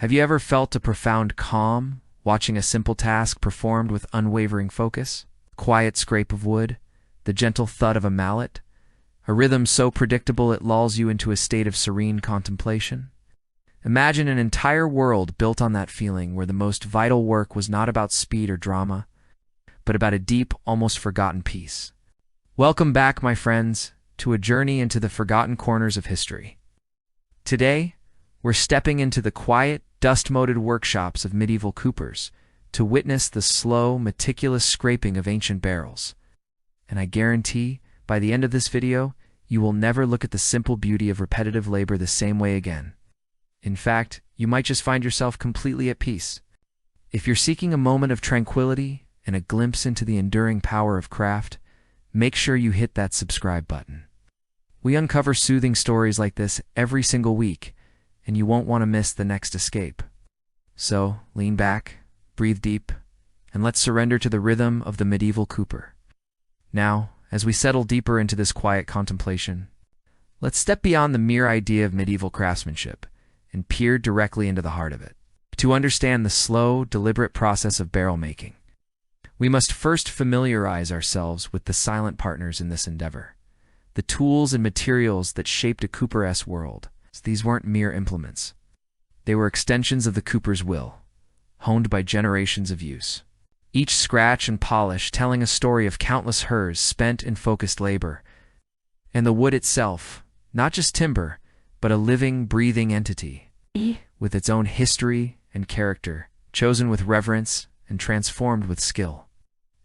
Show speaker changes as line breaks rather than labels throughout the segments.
Have you ever felt a profound calm watching a simple task performed with unwavering focus? Quiet scrape of wood, the gentle thud of a mallet, a rhythm so predictable it lulls you into a state of serene contemplation? Imagine an entire world built on that feeling where the most vital work was not about speed or drama, but about a deep, almost forgotten peace. Welcome back, my friends, to a journey into the forgotten corners of history. Today, we're stepping into the quiet, dust-moated workshops of medieval coopers to witness the slow, meticulous scraping of ancient barrels. And I guarantee, by the end of this video, you will never look at the simple beauty of repetitive labor the same way again. In fact, you might just find yourself completely at peace. If you're seeking a moment of tranquility and a glimpse into the enduring power of craft, make sure you hit that subscribe button. We uncover soothing stories like this every single week, and you won't want to miss the next escape. So, lean back, breathe deep, and let's surrender to the rhythm of the medieval cooper. Now, as we settle deeper into this quiet contemplation, let's step beyond the mere idea of medieval craftsmanship and peer directly into the heart of it. To understand the slow, deliberate process of barrel making, we must first familiarize ourselves with the silent partners in this endeavor, the tools and materials that shaped a cooper-esque world. These weren't mere implements. They were extensions of the cooper's will, honed by generations of use. Each scratch and polish telling a story of countless hers spent in focused labor. And the wood itself, not just timber, but a living, breathing entity, with its own history and character, chosen with reverence and transformed with skill.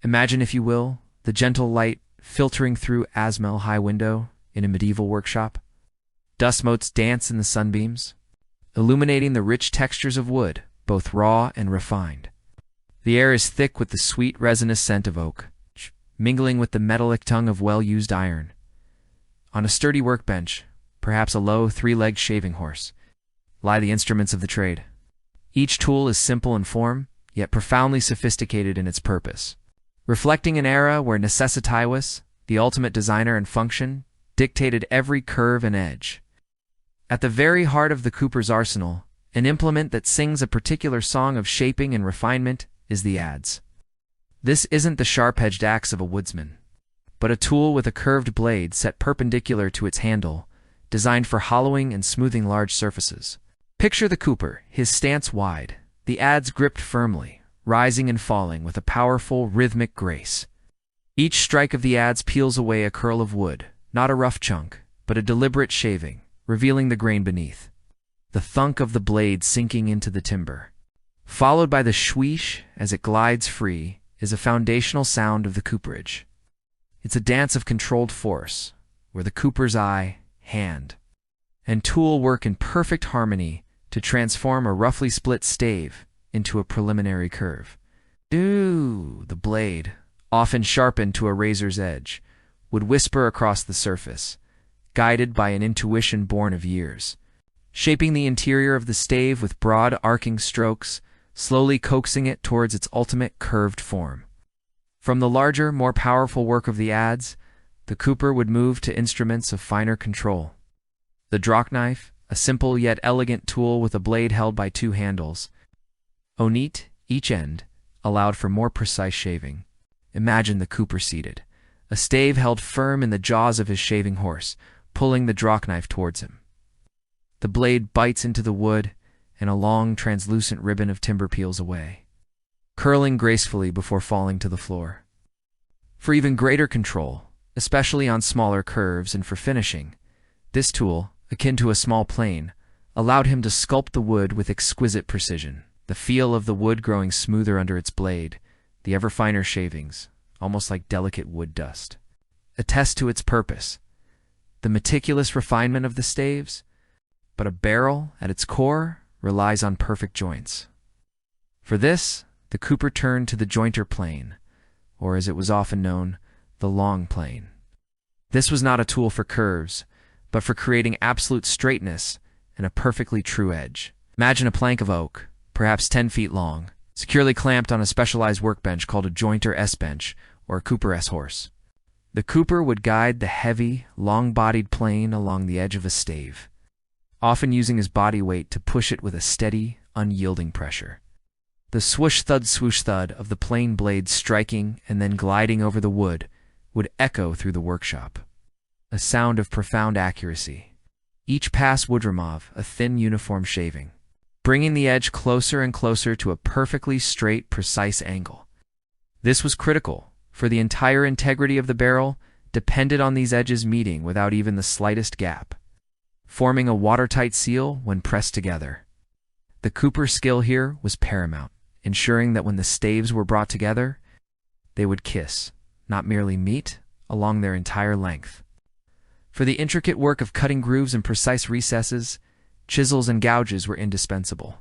Imagine, if you will, the gentle light filtering through Asmel high window in a medieval workshop. Dust motes dance in the sunbeams, illuminating the rich textures of wood, both raw and refined. The air is thick with the sweet, resinous scent of oak, mingling with the metallic tongue of well-used iron. On a sturdy workbench, perhaps a low, three-legged shaving horse, lie the instruments of the trade. Each tool is simple in form, yet profoundly sophisticated in its purpose, reflecting an era where necessitiveness, the ultimate designer and function, dictated every curve and edge. At the very heart of the cooper's arsenal, an implement that sings a particular song of shaping and refinement is the adze. This isn't the sharp-edged axe of a woodsman, but a tool with a curved blade set perpendicular to its handle, designed for hollowing and smoothing large surfaces. Picture the cooper, his stance wide, the adze gripped firmly, rising and falling with a powerful, rhythmic grace. Each strike of the adze peels away a curl of wood, not a rough chunk, but a deliberate shaving, revealing the grain beneath. The thunk of the blade sinking into the timber, followed by the swish as it glides free, is a foundational sound of the cooperage. It's a dance of controlled force, where the cooper's eye, hand, and tool work in perfect harmony to transform a roughly split stave into a preliminary curve. The blade, often sharpened to a razor's edge, would whisper across the surface, guided by an intuition born of years, shaping the interior of the stave with broad arcing strokes, slowly coaxing it towards its ultimate curved form. From the larger, more powerful work of the adze, the cooper would move to instruments of finer control. The drawknife, a simple yet elegant tool with a blade held by two handles, ornate, each end, allowed for more precise shaving. Imagine the cooper seated, a stave held firm in the jaws of his shaving horse, pulling the drawknife towards him. The blade bites into the wood, and a long, translucent ribbon of timber peels away, curling gracefully before falling to the floor. For even greater control, especially on smaller curves and for finishing, this tool, akin to a small plane, allowed him to sculpt the wood with exquisite precision, the feel of the wood growing smoother under its blade, the ever finer shavings, almost like delicate wood dust, attest to its purpose, the meticulous refinement of the staves. But a barrel, at its core, relies on perfect joints. For this, the cooper turned to the jointer plane, or as it was often known, the long plane. This was not a tool for curves, but for creating absolute straightness and a perfectly true edge. Imagine a plank of oak, perhaps 10 feet long, securely clamped on a specialized workbench called a jointer S-bench or a cooper S-horse. The cooper would guide the heavy, long-bodied plane along the edge of a stave, often using his body weight to push it with a steady, unyielding pressure. The swoosh-thud swoosh-thud of the plane blades striking and then gliding over the wood would echo through the workshop, a sound of profound accuracy. Each pass would remove a thin uniform shaving, bringing the edge closer and closer to a perfectly straight, precise angle. This was critical, for the entire integrity of the barrel depended on these edges meeting without even the slightest gap, forming a watertight seal when pressed together. The Cooper's skill here was paramount, ensuring that when the staves were brought together, they would kiss, not merely meet, along their entire length. For the intricate work of cutting grooves and precise recesses, chisels and gouges were indispensable.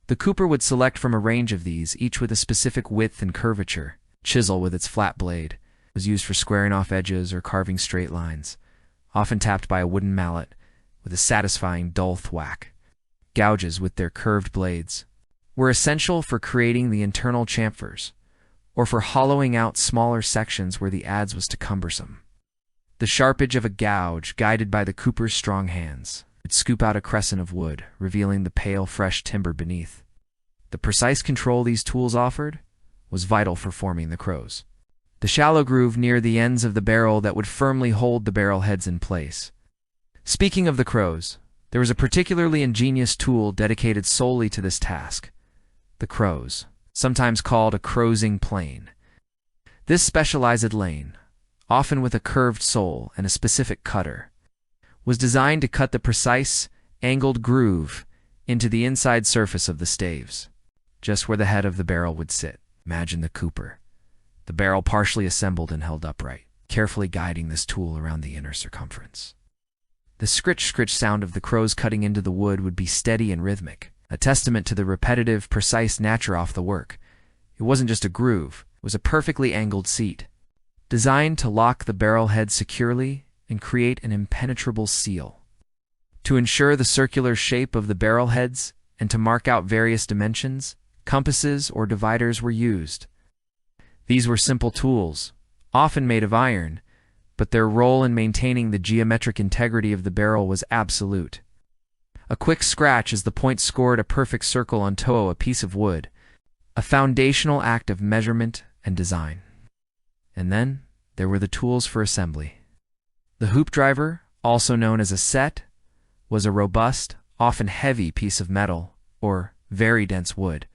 The Cooper would select from a range of these, each with a specific width and curvature. Chisel, with its flat blade, was used for squaring off edges or carving straight lines, often tapped by a wooden mallet with a satisfying dull thwack. Gouges, with their curved blades, were essential for creating the internal chamfers, or for hollowing out smaller sections where the adze was too cumbersome. The sharp edge of a gouge, guided by the Cooper's strong hands, would scoop out a crescent of wood, revealing the pale, fresh timber beneath. The precise control these tools offered was vital for forming the crows. The shallow groove near the ends of the barrel that would firmly hold the barrel heads in place. Speaking of the crows, there was a particularly ingenious tool dedicated solely to this task: the crows, sometimes called a crowsing plane. This specialized lane, often with a curved sole and a specific cutter, was designed to cut the precise, angled groove into the inside surface of the staves, just where the head of the barrel would sit. Imagine the Cooper, the barrel partially assembled and held upright, carefully guiding this tool around the inner circumference. The scritch-scritch sound of the crows cutting into the wood would be steady and rhythmic, a testament to the repetitive, precise nature of the work. It wasn't just a groove, it was a perfectly angled seat, designed to lock the barrel head securely and create an impenetrable seal. To ensure the circular shape of the barrel heads and to mark out various dimensions, compasses or dividers were used. These were simple tools, often made of iron, but their role in maintaining the geometric integrity of the barrel was absolute. A quick scratch as the point scored a perfect circle on a piece of wood, a foundational act of measurement and design. And then there were the tools for assembly. The hoop driver, also known as a set, was a robust, often heavy piece of metal or very dense wood,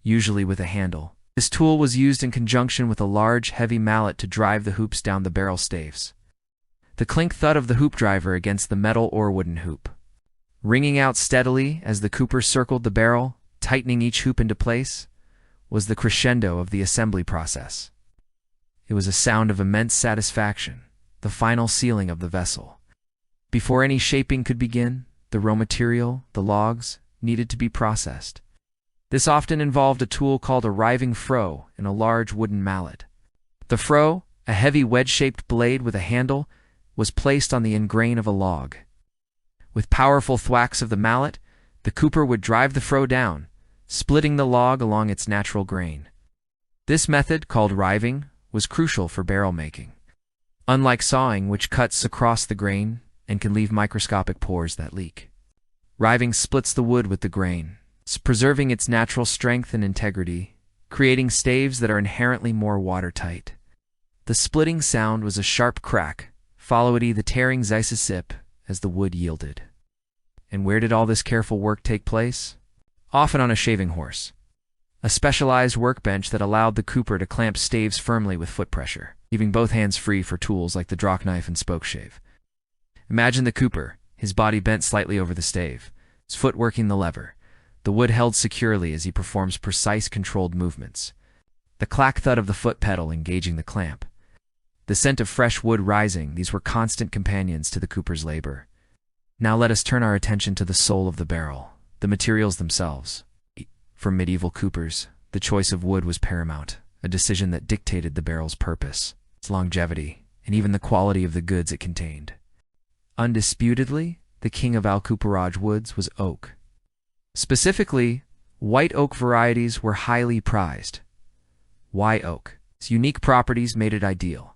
usually with a handle. This tool was used in conjunction with a large, heavy mallet to drive the hoops down the barrel staves. The clink-thud of the hoop driver against the metal or wooden hoop, ringing out steadily as the Cooper circled the barrel, tightening each hoop into place, was the crescendo of the assembly process. It was a sound of immense satisfaction, the final sealing of the vessel. Before any shaping could begin, the raw material, the logs, needed to be processed. This often involved a tool called a riving froe and a large wooden mallet. The froe, a heavy wedge-shaped blade with a handle, was placed on the end grain of a log. With powerful thwacks of the mallet, the Cooper would drive the froe down, splitting the log along its natural grain. This method, called riving, was crucial for barrel making. Unlike sawing, which cuts across the grain and can leave microscopic pores that leak, riving splits the wood with the grain, preserving its natural strength and integrity, creating staves that are inherently more watertight. The splitting sound was a sharp crack, followed by the tearing zisip as the wood yielded. And where did all this careful work take place? Often on a shaving horse, a specialized workbench that allowed the Cooper to clamp staves firmly with foot pressure, leaving both hands free for tools like the drock knife and spoke shave. Imagine the Cooper, his body bent slightly over the stave, his foot working the lever, the wood held securely as he performs precise controlled movements, the clack-thud of the foot pedal engaging the clamp, the scent of fresh wood rising. These were constant companions to the Cooper's labor. Now let us turn our attention to the soul of the barrel, the materials themselves. For medieval Coopers, the choice of wood was paramount, a decision that dictated the barrel's purpose, its longevity, and even the quality of the goods it contained. Undisputedly, the king of Alcooperage woods was oak. Specifically, white oak varieties were highly prized. Why oak? Its unique properties made it ideal.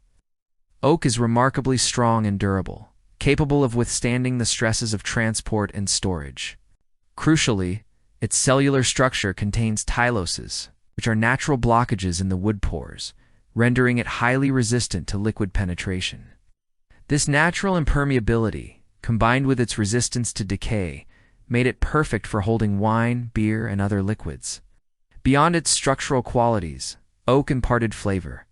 Oak is remarkably strong and durable, capable of withstanding the stresses of transport and storage. Crucially, Its cellular structure contains tyloses, which are natural blockages in the wood pores, rendering it highly resistant to liquid penetration. This natural impermeability, combined with its resistance to decay, made it perfect for holding wine, beer, and other liquids. Beyond its structural qualities, oak imparted flavor.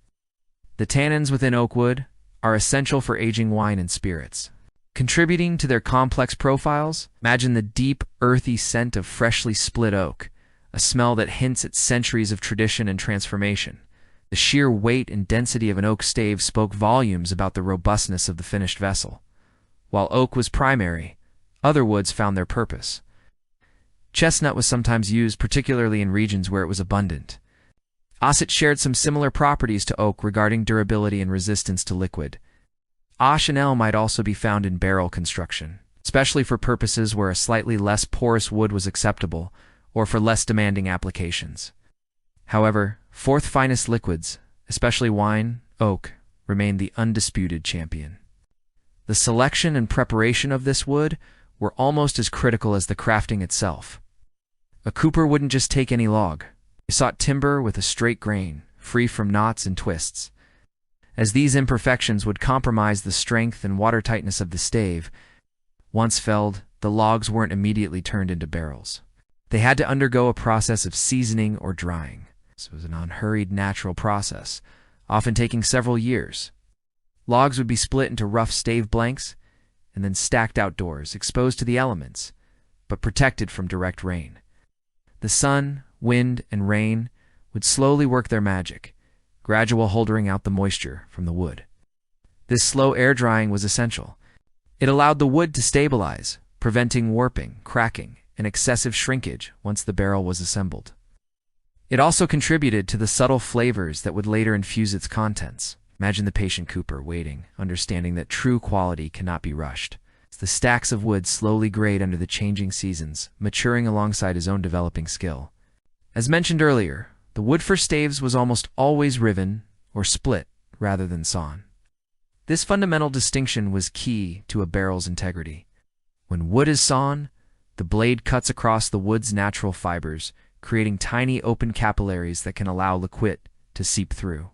The tannins within oak wood are essential for aging wine and spirits. Contributing to their complex profiles, imagine the deep, earthy scent of freshly split oak, a smell that hints at centuries of tradition and transformation. The sheer weight and density of an oak stave spoke volumes about the robustness of the finished vessel. While oak was primary, other woods found their purpose. Chestnut was sometimes used, particularly in regions where it was abundant. Osset shared some similar properties to oak regarding durability and resistance to liquid. Ash and elm might also be found in barrel construction, especially for purposes where a slightly less porous wood was acceptable, or for less demanding applications. However, fourth finest liquids, especially wine, oak, remained the undisputed champion. The selection and preparation of this wood were almost as critical as the crafting itself. A cooper wouldn't just take any log. He sought timber with a straight grain, free from knots and twists. As these imperfections would compromise the strength and watertightness of the stave, once felled, the logs weren't immediately turned into barrels. They had to undergo a process of seasoning or drying. This was an unhurried, natural process, often taking several years. Logs would be split into rough stave blanks and then stacked outdoors, exposed to the elements, but protected from direct rain. The sun, wind, and rain would slowly work their magic, gradual holding out the moisture from the wood. This slow air drying was essential. It allowed the wood to stabilize, preventing warping, cracking, and excessive shrinkage once the barrel was assembled. It also contributed to the subtle flavors that would later infuse its contents. Imagine the patient cooper waiting, understanding that true quality cannot be rushed. As the stacks of wood slowly grayed under the changing seasons, maturing alongside his own developing skill. As mentioned earlier, the wood for staves was almost always riven or split rather than sawn. This fundamental distinction was key to a barrel's integrity. When wood is sawn, the blade cuts across the wood's natural fibers, creating tiny open capillaries that can allow liquid to seep through.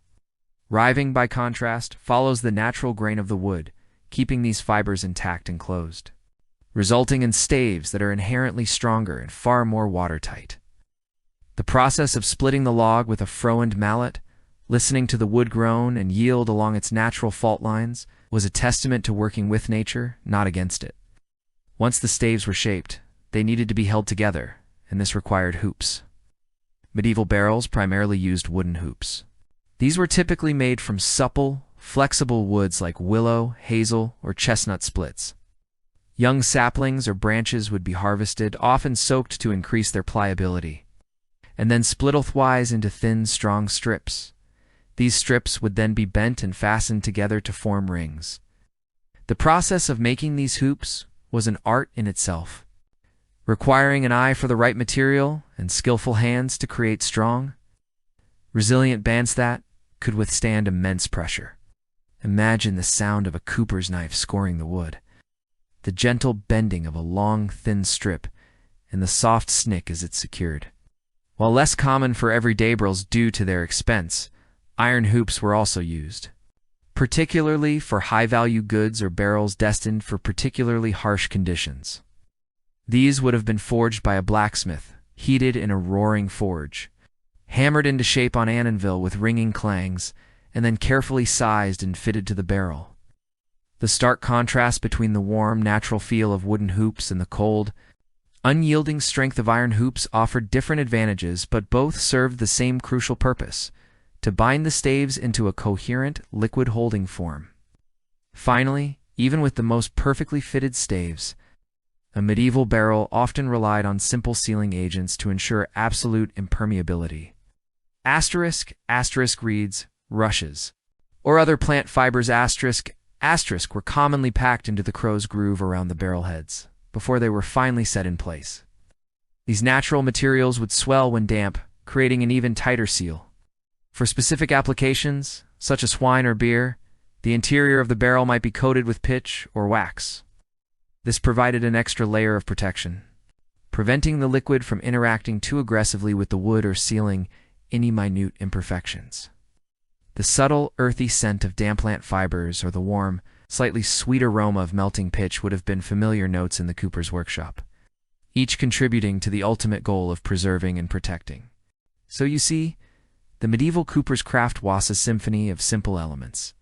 Riving, by contrast, follows the natural grain of the wood, keeping these fibers intact and closed, resulting in staves that are inherently stronger and far more watertight. The process of splitting the log with a froend mallet, listening to the wood groan and yield along its natural fault lines, was a testament to working with nature, not against it. Once the staves were shaped, they needed to be held together, and this required hoops. Medieval barrels primarily used wooden hoops. These were typically made from supple, flexible woods like willow, hazel, or chestnut splits. Young saplings or branches would be harvested, often soaked to increase their pliability, and then split lengthwise into thin, strong strips. These strips would then be bent and fastened together to form rings. The process of making these hoops was an art in itself, requiring an eye for the right material and skillful hands to create strong, resilient bands that could withstand immense pressure. Imagine the sound of a cooper's knife scoring the wood, the gentle bending of a long, thin strip, and the soft snick as it's secured. While less common for everyday barrels due to their expense, iron hoops were also used, particularly for high-value goods or barrels destined for particularly harsh conditions. These would have been forged by a blacksmith, heated in a roaring forge, hammered into shape on anvil with ringing clangs, and then carefully sized and fitted to the barrel. The stark contrast between the warm, natural feel of wooden hoops and the cold, unyielding strength of iron hoops offered different advantages, but both served the same crucial purpose: to bind the staves into a coherent, liquid-holding form. Finally, even with the most perfectly fitted staves, a medieval barrel often relied on simple sealing agents to ensure absolute impermeability. Asterisk reeds, rushes, or other plant fibers asterisk were commonly packed into the crow's groove around the barrel heads before they were finally set in place. These natural materials would swell when damp, creating an even tighter seal. For specific applications, such as wine or beer, the interior of the barrel might be coated with pitch or wax. This provided an extra layer of protection. preventing the liquid from interacting too aggressively with the wood or sealing any minute imperfections. The subtle, earthy scent of damp plant fibers or the warm, slightly sweet aroma of melting pitch would have been familiar notes in the cooper's workshop, each contributing to the ultimate goal of preserving and protecting. So you see, the medieval cooper's craft was a symphony of simple elements,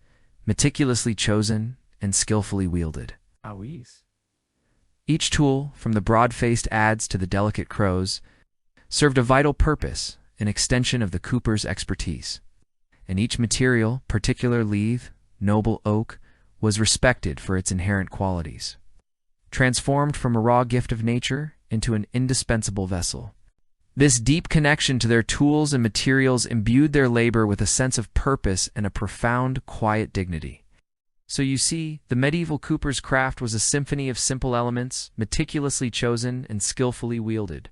meticulously chosen and skillfully wielded. Each tool, from the broad-faced adze to the delicate crows, served a vital purpose, an extension of the cooper's expertise. And each material, particular leaf, noble oak, was respected for its inherent qualities. Transformed from a raw gift of nature into an indispensable vessel. This deep connection to their tools and materials imbued their labor with a sense of purpose and a profound, quiet dignity. So you see, the medieval cooper's craft was a symphony of simple elements, meticulously chosen and skillfully wielded.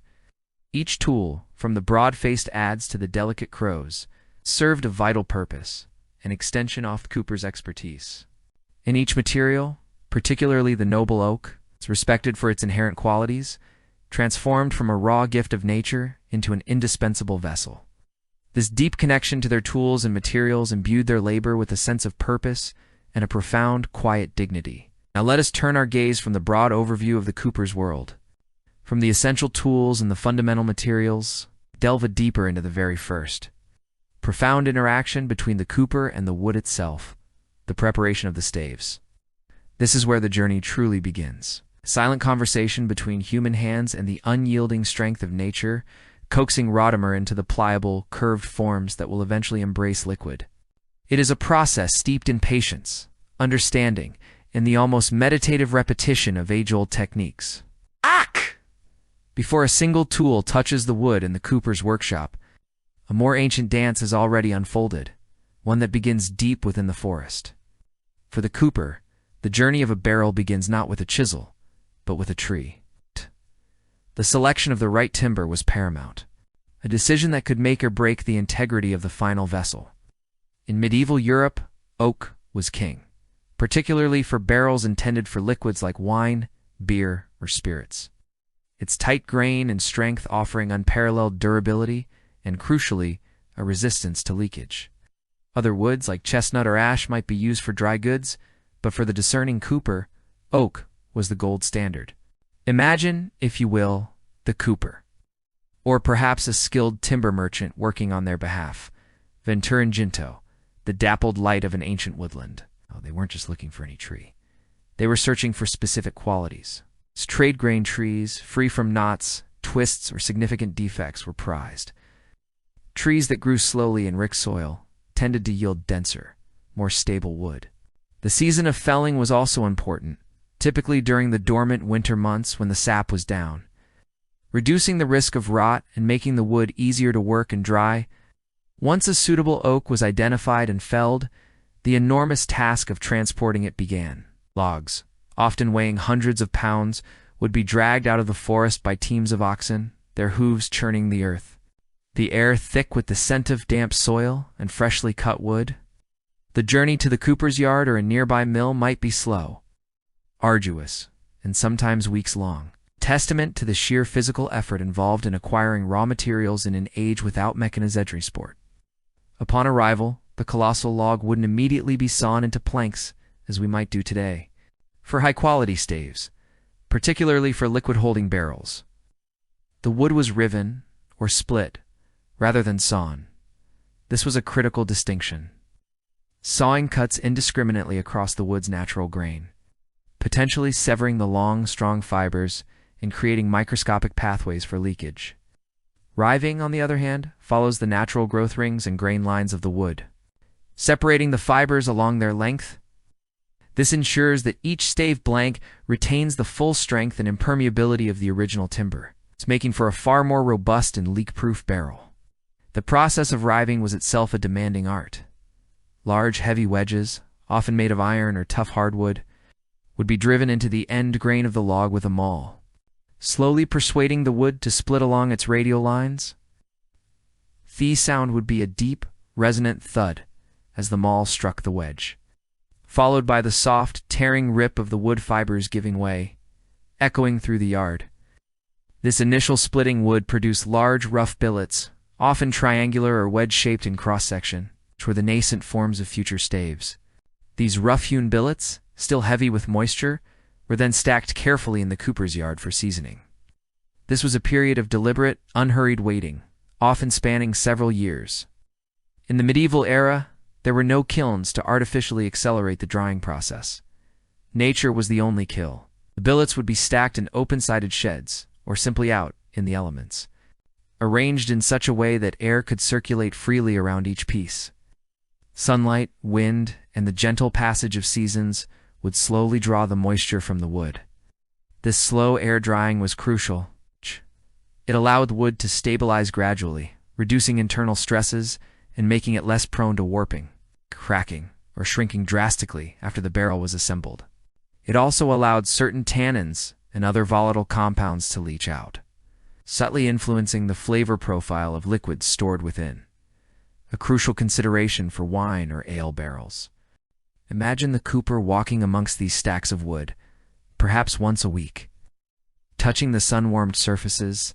Each tool, from the broad-faced adze to the delicate crows, served a vital purpose, an extension of the cooper's expertise. In each material, particularly the noble oak, is respected for its inherent qualities, transformed from a raw gift of nature into an indispensable vessel. This deep connection to their tools and materials imbued their labor with a sense of purpose and a profound, quiet dignity. Now let us turn our gaze from the broad overview of the cooper's world. From the essential tools and the fundamental materials, delve deeper into the very first. Profound interaction between the cooper and the wood itself, the preparation of the staves. This is where the journey truly begins. Silent conversation between human hands and the unyielding strength of nature, coaxing rodimer into the pliable, curved forms that will eventually embrace liquid. It is a process steeped in patience, understanding, and the almost meditative repetition of age-old techniques. Before a single tool touches the wood in the cooper's workshop, a more ancient dance is already unfolded, one that begins deep within the forest. For the cooper, the journey of a barrel begins not with a chisel, but with a tree. The selection of the right timber was paramount, a decision that could make or break the integrity of the final vessel. In medieval Europe, oak was king, particularly for barrels intended for liquids like wine, beer, or spirits. Its tight grain and strength offering unparalleled durability and, crucially, a resistance to leakage. Other woods like chestnut or ash might be used for dry goods, but for the discerning cooper, oak was the gold standard. Imagine, if you will, the cooper, or perhaps a skilled timber merchant working on their behalf, Venturinginto, the dappled light of an ancient woodland. Oh, they weren't just looking for any tree. They were searching for specific qualities. Trade-grain trees, free from knots, twists, or significant defects, were prized. Trees that grew slowly in rich soil tended to yield denser, more stable wood. The season of felling was also important, typically during the dormant winter months when the sap was down. Reducing the risk of rot and making the wood easier to work and dry, once a suitable oak was identified and felled, the enormous task of transporting it began. Logs, often weighing hundreds of pounds, would be dragged out of the forest by teams of oxen, their hooves churning the earth. The air thick with the scent of damp soil and freshly cut wood. The journey to the cooper's yard or a nearby mill might be slow, arduous, and sometimes weeks long, testament to the sheer physical effort involved in acquiring raw materials in an age without mechanized sport. Upon arrival, the colossal log wouldn't immediately be sawn into planks, as we might do today, for high-quality staves, particularly for liquid-holding barrels. The wood was riven, or split, rather than sawn. This was a critical distinction. Sawing cuts indiscriminately across the wood's natural grain, potentially severing the long, strong fibers and creating microscopic pathways for leakage. Riving, on the other hand, follows the natural growth rings and grain lines of the wood, separating the fibers along their length. This ensures that each stave blank retains the full strength and impermeability of the original timber. It's making for a far more robust and leak-proof barrel. The process of riving was itself a demanding art. Large, heavy wedges, often made of iron or tough hardwood, would be driven into the end grain of the log with a maul, slowly persuading the wood to split along its radial lines. The sound would be a deep, resonant thud as the maul struck the wedge, followed by the soft, tearing rip of the wood fibers giving way, echoing through the yard. This initial splitting would produce large, rough billets, often triangular or wedge-shaped in cross-section, which were the nascent forms of future staves. These rough-hewn billets, still heavy with moisture, were then stacked carefully in the cooper's yard for seasoning. This was a period of deliberate, unhurried waiting, often spanning several years. In the medieval era, there were no kilns to artificially accelerate the drying process. Nature was the only kill. The billets would be stacked in open-sided sheds, or simply out in the elements, arranged in such a way that air could circulate freely around each piece. Sunlight, wind, and the gentle passage of seasons would slowly draw the moisture from the wood. This slow air drying was crucial. It allowed wood to stabilize gradually, reducing internal stresses and making it less prone to warping, cracking, or shrinking drastically after the barrel was assembled. It also allowed certain tannins and other volatile compounds to leach out, subtly influencing the flavor profile of liquids stored within, a crucial consideration for wine or ale barrels. Imagine the cooper walking amongst these stacks of wood, perhaps once a week, touching the sun-warmed surfaces,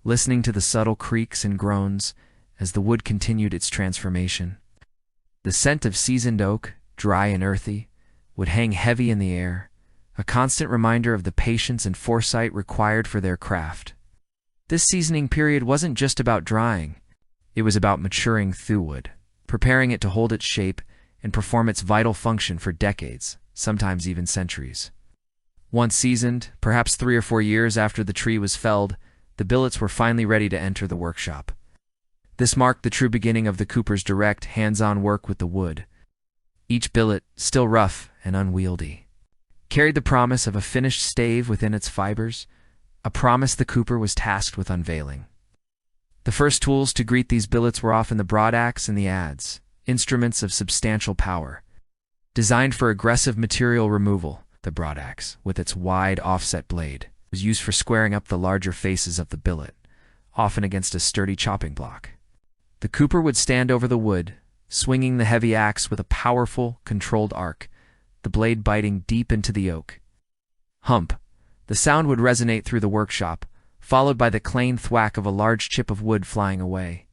listening to the subtle creaks and groans as the wood continued its transformation. The scent of seasoned oak, dry and earthy, would hang heavy in the air, a constant reminder of the patience and foresight required for their craft. This seasoning period wasn't just about drying. It was about maturing through wood, preparing it to hold its shape and perform its vital function for decades, sometimes even centuries. Once seasoned, perhaps 3 or 4 years after the tree was felled, the billets were finally ready to enter the workshop. This marked the true beginning of the cooper's direct, hands-on work with the wood. Each billet, still rough and unwieldy, carried the promise of a finished stave within its fibers, a promise the cooper was tasked with unveiling. The first tools to greet these billets were often the broadaxe and the adze, instruments of substantial power. Designed for aggressive material removal, the broadaxe, with its wide offset blade, was used for squaring up the larger faces of the billet, often against a sturdy chopping block. The cooper would stand over the wood, swinging the heavy axe with a powerful, controlled arc, the blade biting deep into the oak. Hump. The sound would resonate through the workshop, followed by the clang thwack of a large chip of wood flying away.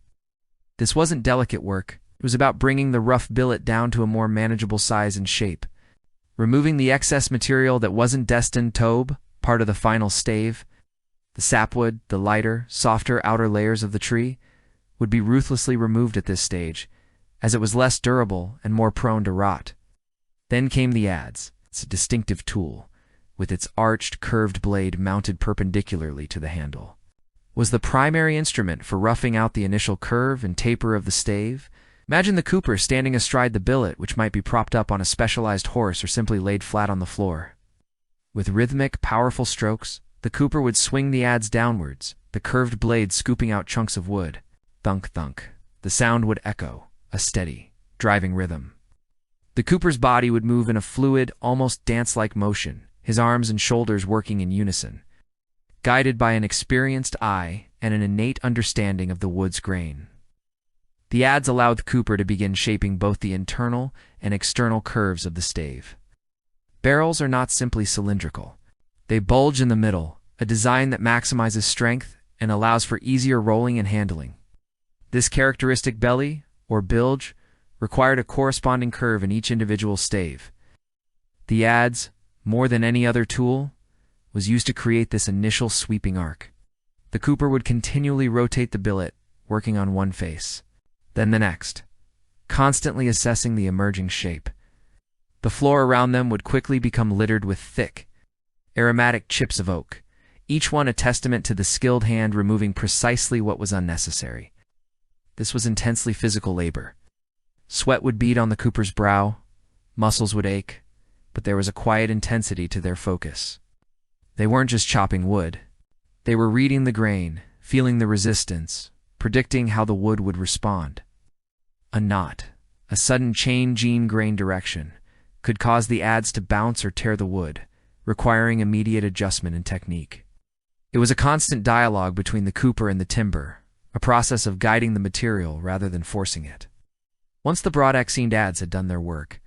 This wasn't delicate work. It was about bringing the rough billet down to a more manageable size and shape. Removing the excess material that wasn't destined tobe, part of the final stave, the sapwood, the lighter, softer outer layers of the tree, would be ruthlessly removed at this stage, as it was less durable and more prone to rot. Then came the adze, its distinctive tool, with its arched, curved blade mounted perpendicularly to the handle. Was the primary instrument for roughing out the initial curve and taper of the stave. Imagine the cooper standing astride the billet, which might be propped up on a specialized horse or simply laid flat on the floor. With rhythmic, powerful strokes, the cooper would swing the adze downwards, the curved blade scooping out chunks of wood. Thunk, thunk. The sound would echo, a steady, driving rhythm. The cooper's body would move in a fluid, almost dance-like motion, his arms and shoulders working in unison, guided by an experienced eye and an innate understanding of the wood's grain. The adze allowed the cooper to begin shaping both the internal and external curves of the stave. Barrels are not simply cylindrical. They bulge in the middle, a design that maximizes strength and allows for easier rolling and handling. This characteristic belly, or bilge, required a corresponding curve in each individual stave. The adze, more than any other tool, was used to create this initial sweeping arc. The cooper would continually rotate the billet, working on one face, then the next, constantly assessing the emerging shape. The floor around them would quickly become littered with thick, aromatic chips of oak, each one a testament to the skilled hand removing precisely what was unnecessary. This was intensely physical labor. Sweat would bead on the cooper's brow, muscles would ache, but there was a quiet intensity to their focus. They weren't just chopping wood. They were reading the grain, feeling the resistance, predicting how the wood would respond. A knot, a sudden change in grain direction, could cause the adze to bounce or tear the wood, requiring immediate adjustment and technique. It was a constant dialogue between the cooper and the timber, a process of guiding the material rather than forcing it. Once the broadaxe adze had done their work,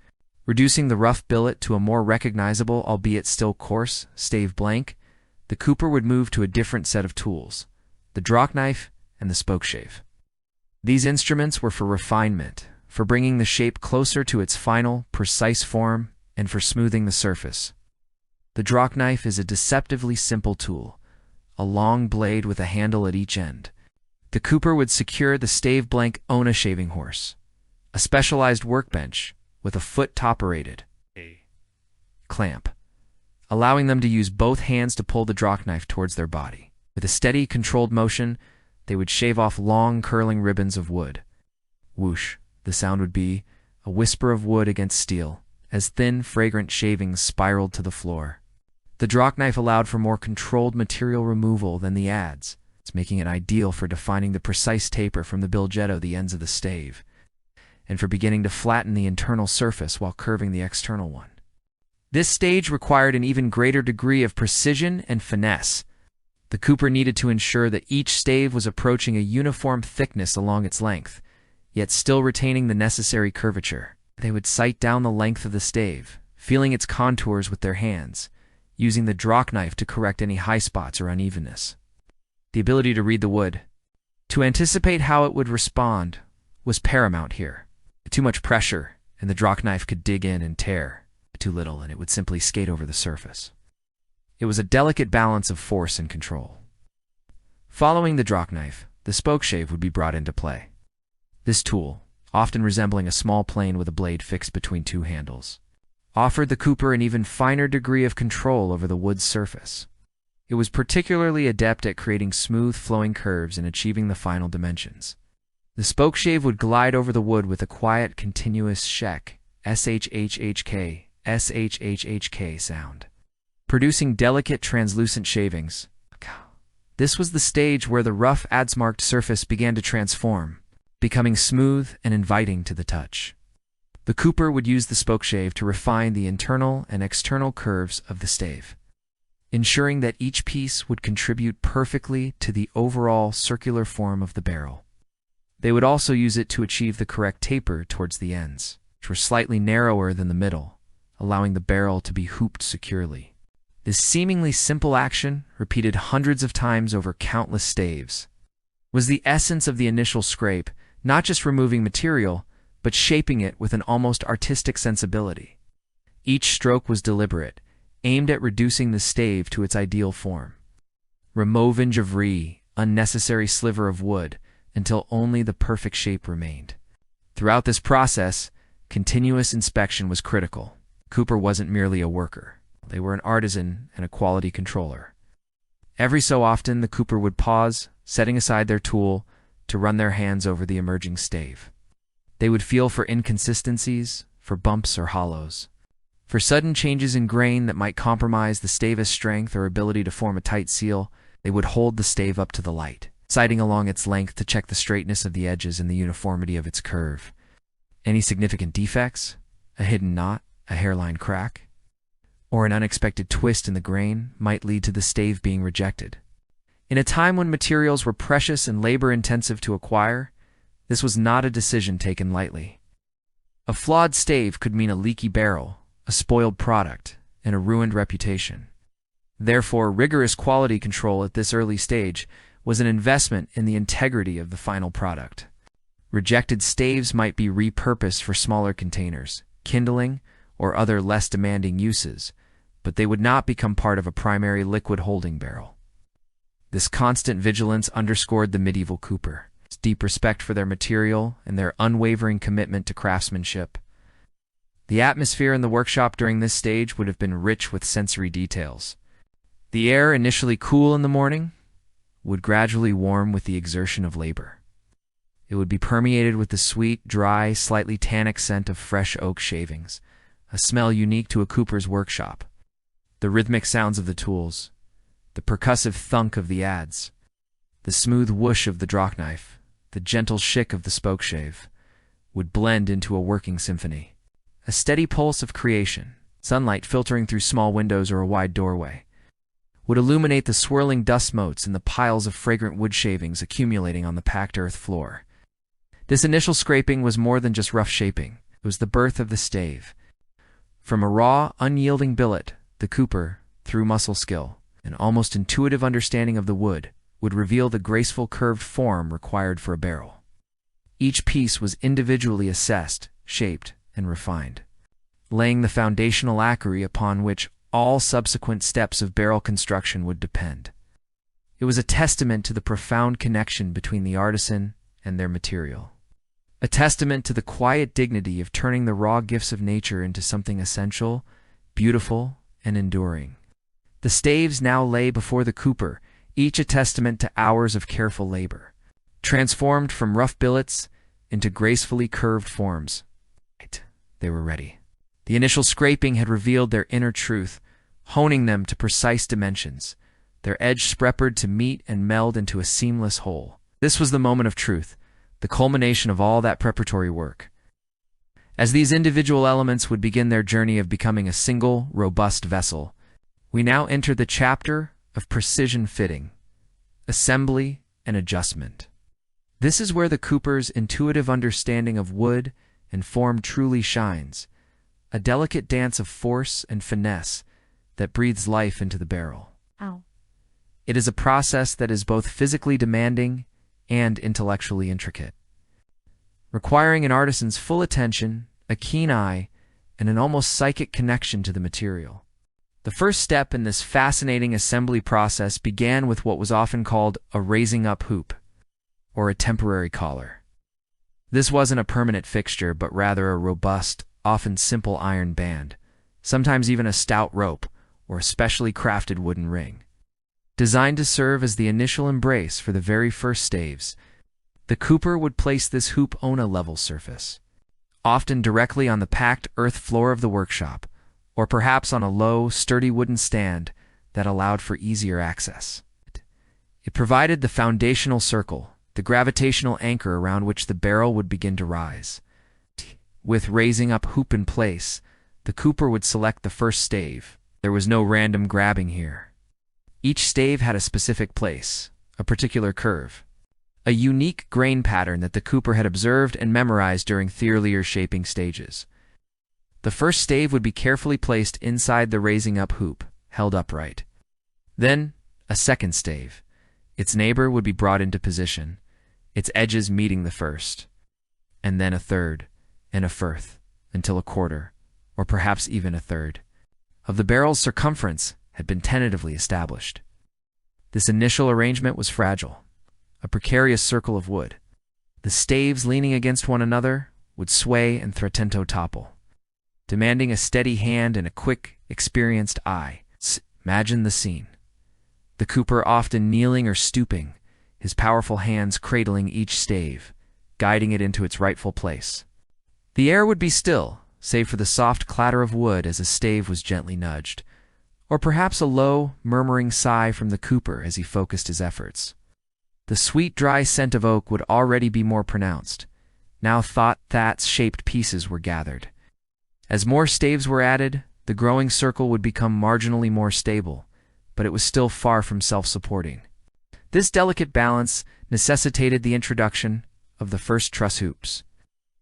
reducing the rough billet to a more recognizable, albeit still coarse, stave blank, the Cooper would move to a different set of tools, the draw knife and the spokeshave. These instruments were for refinement, for bringing the shape closer to its final, precise form, and for smoothing the surface. The draw knife is a deceptively simple tool, a long blade with a handle at each end. The Cooper would secure the stave blank on a shaving horse, a specialized workbench with a foot-top-rated clamp, allowing them to use both hands to pull the draw knife towards their body. With a steady, controlled motion, they would shave off long, curling ribbons of wood. Whoosh, the sound would be, a whisper of wood against steel, as thin, fragrant shavings spiraled to the floor. The draw knife allowed for more controlled material removal than the adze, making it ideal for defining the precise taper from the bilgetto, the ends of the stave, and for beginning to flatten the internal surface while curving the external one. This stage required an even greater degree of precision and finesse. The Cooper needed to ensure that each stave was approaching a uniform thickness along its length, yet still retaining the necessary curvature. They would sight down the length of the stave, feeling its contours with their hands, using the draw knife to correct any high spots or unevenness. The ability to read the wood, to anticipate how it would respond, was paramount here. Too much pressure, and the draw knife could dig in and tear. Too little, and it would simply skate over the surface. It was a delicate balance of force and control. Following the draw knife, the spokeshave would be brought into play. This tool, often resembling a small plane with a blade fixed between two handles, offered the Cooper an even finer degree of control over the wood's surface. It was particularly adept at creating smooth, flowing curves and achieving the final dimensions. The spokeshave would glide over the wood with a quiet, continuous shek, shhhk, shhhk sound, producing delicate, translucent shavings. This was the stage where the rough, adze-marked surface began to transform, becoming smooth and inviting to the touch. The Cooper would use the spokeshave to refine the internal and external curves of the stave, ensuring that each piece would contribute perfectly to the overall circular form of the barrel. They would also use it to achieve the correct taper towards the ends, which were slightly narrower than the middle, allowing the barrel to be hooped securely. This seemingly simple action, repeated hundreds of times over countless staves, was the essence of the initial scrape, not just removing material, but shaping it with an almost artistic sensibility. Each stroke was deliberate, aimed at reducing the stave to its ideal form. Removing every unnecessary sliver of wood until only the perfect shape remained. Throughout this process, continuous inspection was critical. Cooper wasn't merely a worker. They were an artisan and a quality controller. Every so often, the Cooper would pause, setting aside their tool, to run their hands over the emerging stave. They would feel for inconsistencies, for bumps or hollows, for sudden changes in grain that might compromise the stave's strength or ability to form a tight seal. They would hold the stave up to the light, sighting along its length to check the straightness of the edges and the uniformity of its curve. Any significant defects, a hidden knot, a hairline crack, or an unexpected twist in the grain might lead to the stave being rejected. In a time when materials were precious and labor-intensive to acquire, this was not a decision taken lightly. A flawed stave could mean a leaky barrel, a spoiled product, and a ruined reputation. Therefore, rigorous quality control at this early stage was an investment in the integrity of the final product. Rejected staves might be repurposed for smaller containers, kindling, or other less demanding uses, but they would not become part of a primary liquid holding barrel. This constant vigilance underscored the medieval Cooper's deep respect for their material and their unwavering commitment to craftsmanship. The atmosphere in the workshop during this stage would have been rich with sensory details. The air, initially cool in the morning, would gradually warm with the exertion of labor. It would be permeated with the sweet, dry, slightly tannic scent of fresh oak shavings, a smell unique to a Cooper's workshop. The rhythmic sounds of the tools, the percussive thunk of the adze, the smooth whoosh of the draw knife, the gentle shick of the spokeshave, would blend into a working symphony. A steady pulse of creation, sunlight filtering through small windows or a wide doorway, would illuminate the swirling dust motes and the piles of fragrant wood shavings accumulating on the packed earth floor. This initial scraping was more than just rough shaping. It was the birth of the stave. From a raw, unyielding billet, the Cooper, through muscle skill, An almost intuitive understanding of the wood would reveal the graceful curved form required for a barrel. Each piece was individually assessed, shaped, and refined, laying the foundational lacquery upon which all subsequent steps of barrel construction would depend. It was a testament to the profound connection between the artisan and their material, a testament to the quiet dignity of turning the raw gifts of nature into something essential, beautiful, and enduring. The staves now lay before the cooper, each a testament to hours of careful labor, transformed from rough billets into gracefully curved forms. They were ready. The initial scraping had revealed their inner truth, honing them to precise dimensions, their edge spreppered to meet and meld into a seamless whole. This was the moment of truth, the culmination of all that preparatory work. As these individual elements would begin their journey of becoming a single, robust vessel, we now enter the chapter of precision fitting, assembly, and adjustment. This is where the cooper's intuitive understanding of wood and form truly shines, a delicate dance of force and finesse that breathes life into the barrel.
Ow.
It is a process that is both physically demanding and intellectually intricate, requiring an artisan's full attention, a keen eye, and an almost psychic connection to the material. The first step in this fascinating assembly process began with what was often called a raising up hoop, or a temporary collar. This wasn't a permanent fixture, but rather a robust, often simple iron band, sometimes even a stout rope or a specially crafted wooden ring. Designed to serve as the initial embrace for the very first staves, the cooper would place this hoop on a level surface, often directly on the packed earth floor of the workshop, or perhaps on a low, sturdy wooden stand that allowed for easier access. It provided the foundational circle, the gravitational anchor around which the barrel would begin to rise. With raising up hoop in place, the cooper would select the first stave. There was no random grabbing here. Each stave had a specific place, a particular curve, a unique grain pattern that the cooper had observed and memorized during the earlier shaping stages. The first stave would be carefully placed inside the raising up hoop, held upright. Then, a second stave. Its neighbor would be brought into position, its edges meeting the first, and then a third, and a fourth, until a quarter, or perhaps even a third, of the barrel's circumference had been tentatively established. This initial arrangement was fragile, a precarious circle of wood. The staves leaning against one another would sway and threaten to topple, demanding a steady hand and a quick, experienced eye. Imagine the scene. The cooper often kneeling or stooping, his powerful hands cradling each stave, guiding it into its rightful place. The air would be still, save for the soft clatter of wood as a stave was gently nudged, or perhaps a low, murmuring sigh from the cooper as he focused his efforts. The sweet, dry scent of oak would already be more pronounced. Now thatch-shaped pieces were gathered. As more staves were added, the growing circle would become marginally more stable, but it was still far from self-supporting. This delicate balance necessitated the introduction of the first truss hoops.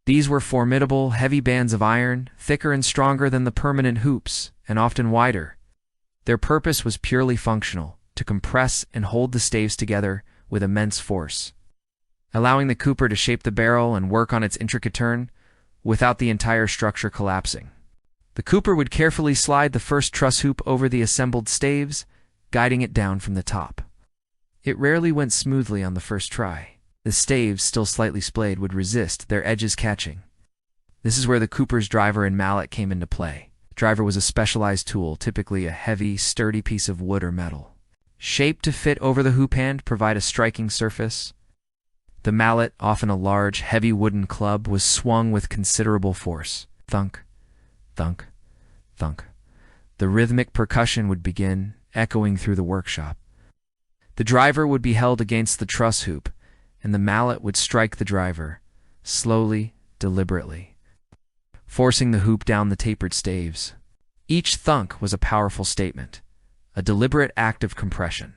These were formidable, heavy bands of iron, thicker and stronger than the permanent hoops, and often wider. Their purpose was purely functional, to compress and hold the staves together with immense force, allowing the cooper to shape the barrel and work on its intricate turn without the entire structure collapsing. The cooper would carefully slide the first truss hoop over the assembled staves, guiding it down from the top. It rarely went smoothly on the first try. The staves, still slightly splayed, would resist, their edges catching. This is where the cooper's driver and mallet came into play. The driver was a specialized tool, typically a heavy, sturdy piece of wood or metal, shaped to fit over the hoop hand, provide a striking surface. The mallet, often a large, heavy wooden club, was swung with considerable force. Thunk, thunk, thunk. The rhythmic percussion would begin, echoing through the workshop. The driver would be held against the truss hoop, and the mallet would strike the driver, slowly, deliberately, forcing the hoop down the tapered staves. Each thunk was a powerful statement, a deliberate act of compression.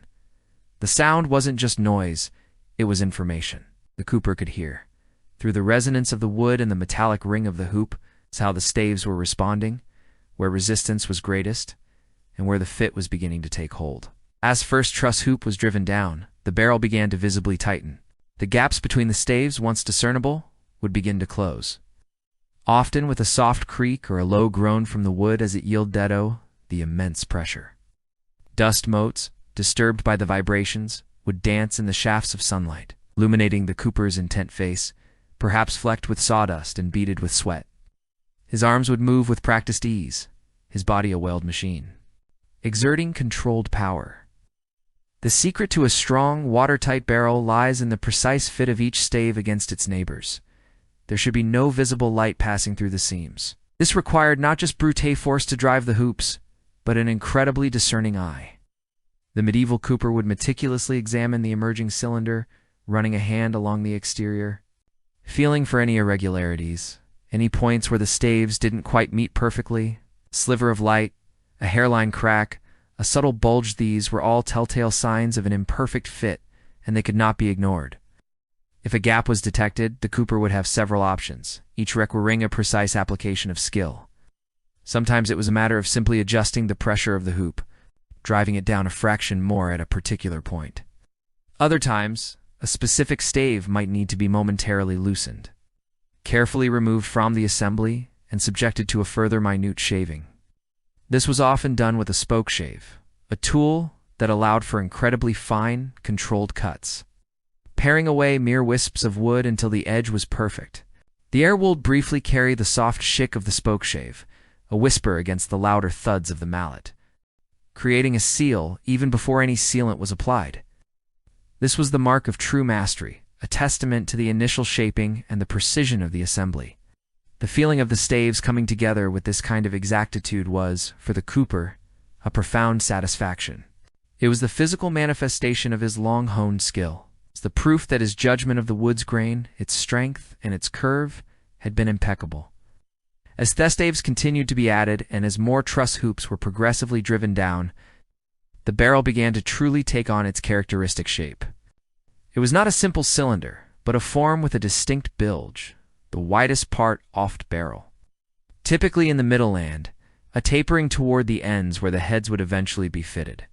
The sound wasn't just noise, it was information. The cooper could hear, through the resonance of the wood and the metallic ring of the hoop, how the staves were responding, where resistance was greatest, and where the fit was beginning to take hold. As first truss hoop was driven down, the barrel began to visibly tighten. The gaps between the staves, once discernible, would begin to close, often with a soft creak or a low groan from the wood as it yielded the immense pressure. Dust motes, disturbed by the vibrations, would dance in the shafts of sunlight, illuminating the cooper's intent face, perhaps flecked with sawdust and beaded with sweat. His arms would move with practiced ease, his body a oiled machine, exerting controlled power. The secret to a strong, watertight barrel lies in the precise fit of each stave against its neighbors. There should be no visible light passing through the seams. This required not just brute force to drive the hoops, but an incredibly discerning eye. The medieval cooper would meticulously examine the emerging cylinder, running a hand along the exterior, feeling for any irregularities, any points where the staves didn't quite meet perfectly. A sliver of light, a hairline crack, a subtle bulge. These were all telltale signs of an imperfect fit, and they could not be ignored. If a gap was detected, the cooper would have several options, each requiring a precise application of skill. Sometimes it was a matter of simply adjusting the pressure of the hoop, driving it down a fraction more at a particular point. Other times, a specific stave might need to be momentarily loosened, carefully removed from the assembly, and subjected to a further minute shaving. This was often done with a spoke shave, a tool that allowed for incredibly fine, controlled cuts, paring away mere wisps of wood until the edge was perfect. The air would briefly carry the soft shick of the spoke shave, a whisper against the louder thuds of the mallet, creating a seal even before any sealant was applied. This was the mark of true mastery, a testament to the initial shaping and the precision of the assembly. The feeling of the staves coming together with this kind of exactitude was, for the cooper, a profound satisfaction. It was the physical manifestation of his long-honed skill. It's the proof that his judgment of the wood's grain, its strength, and its curve had been impeccable. As staves continued to be added and as more truss hoops were progressively driven down, the barrel began to truly take on its characteristic shape. It was not a simple cylinder, but a form with a distinct bilge, the widest part oft barrel, typically in the middle and a tapering toward the ends where the heads would eventually be fitted.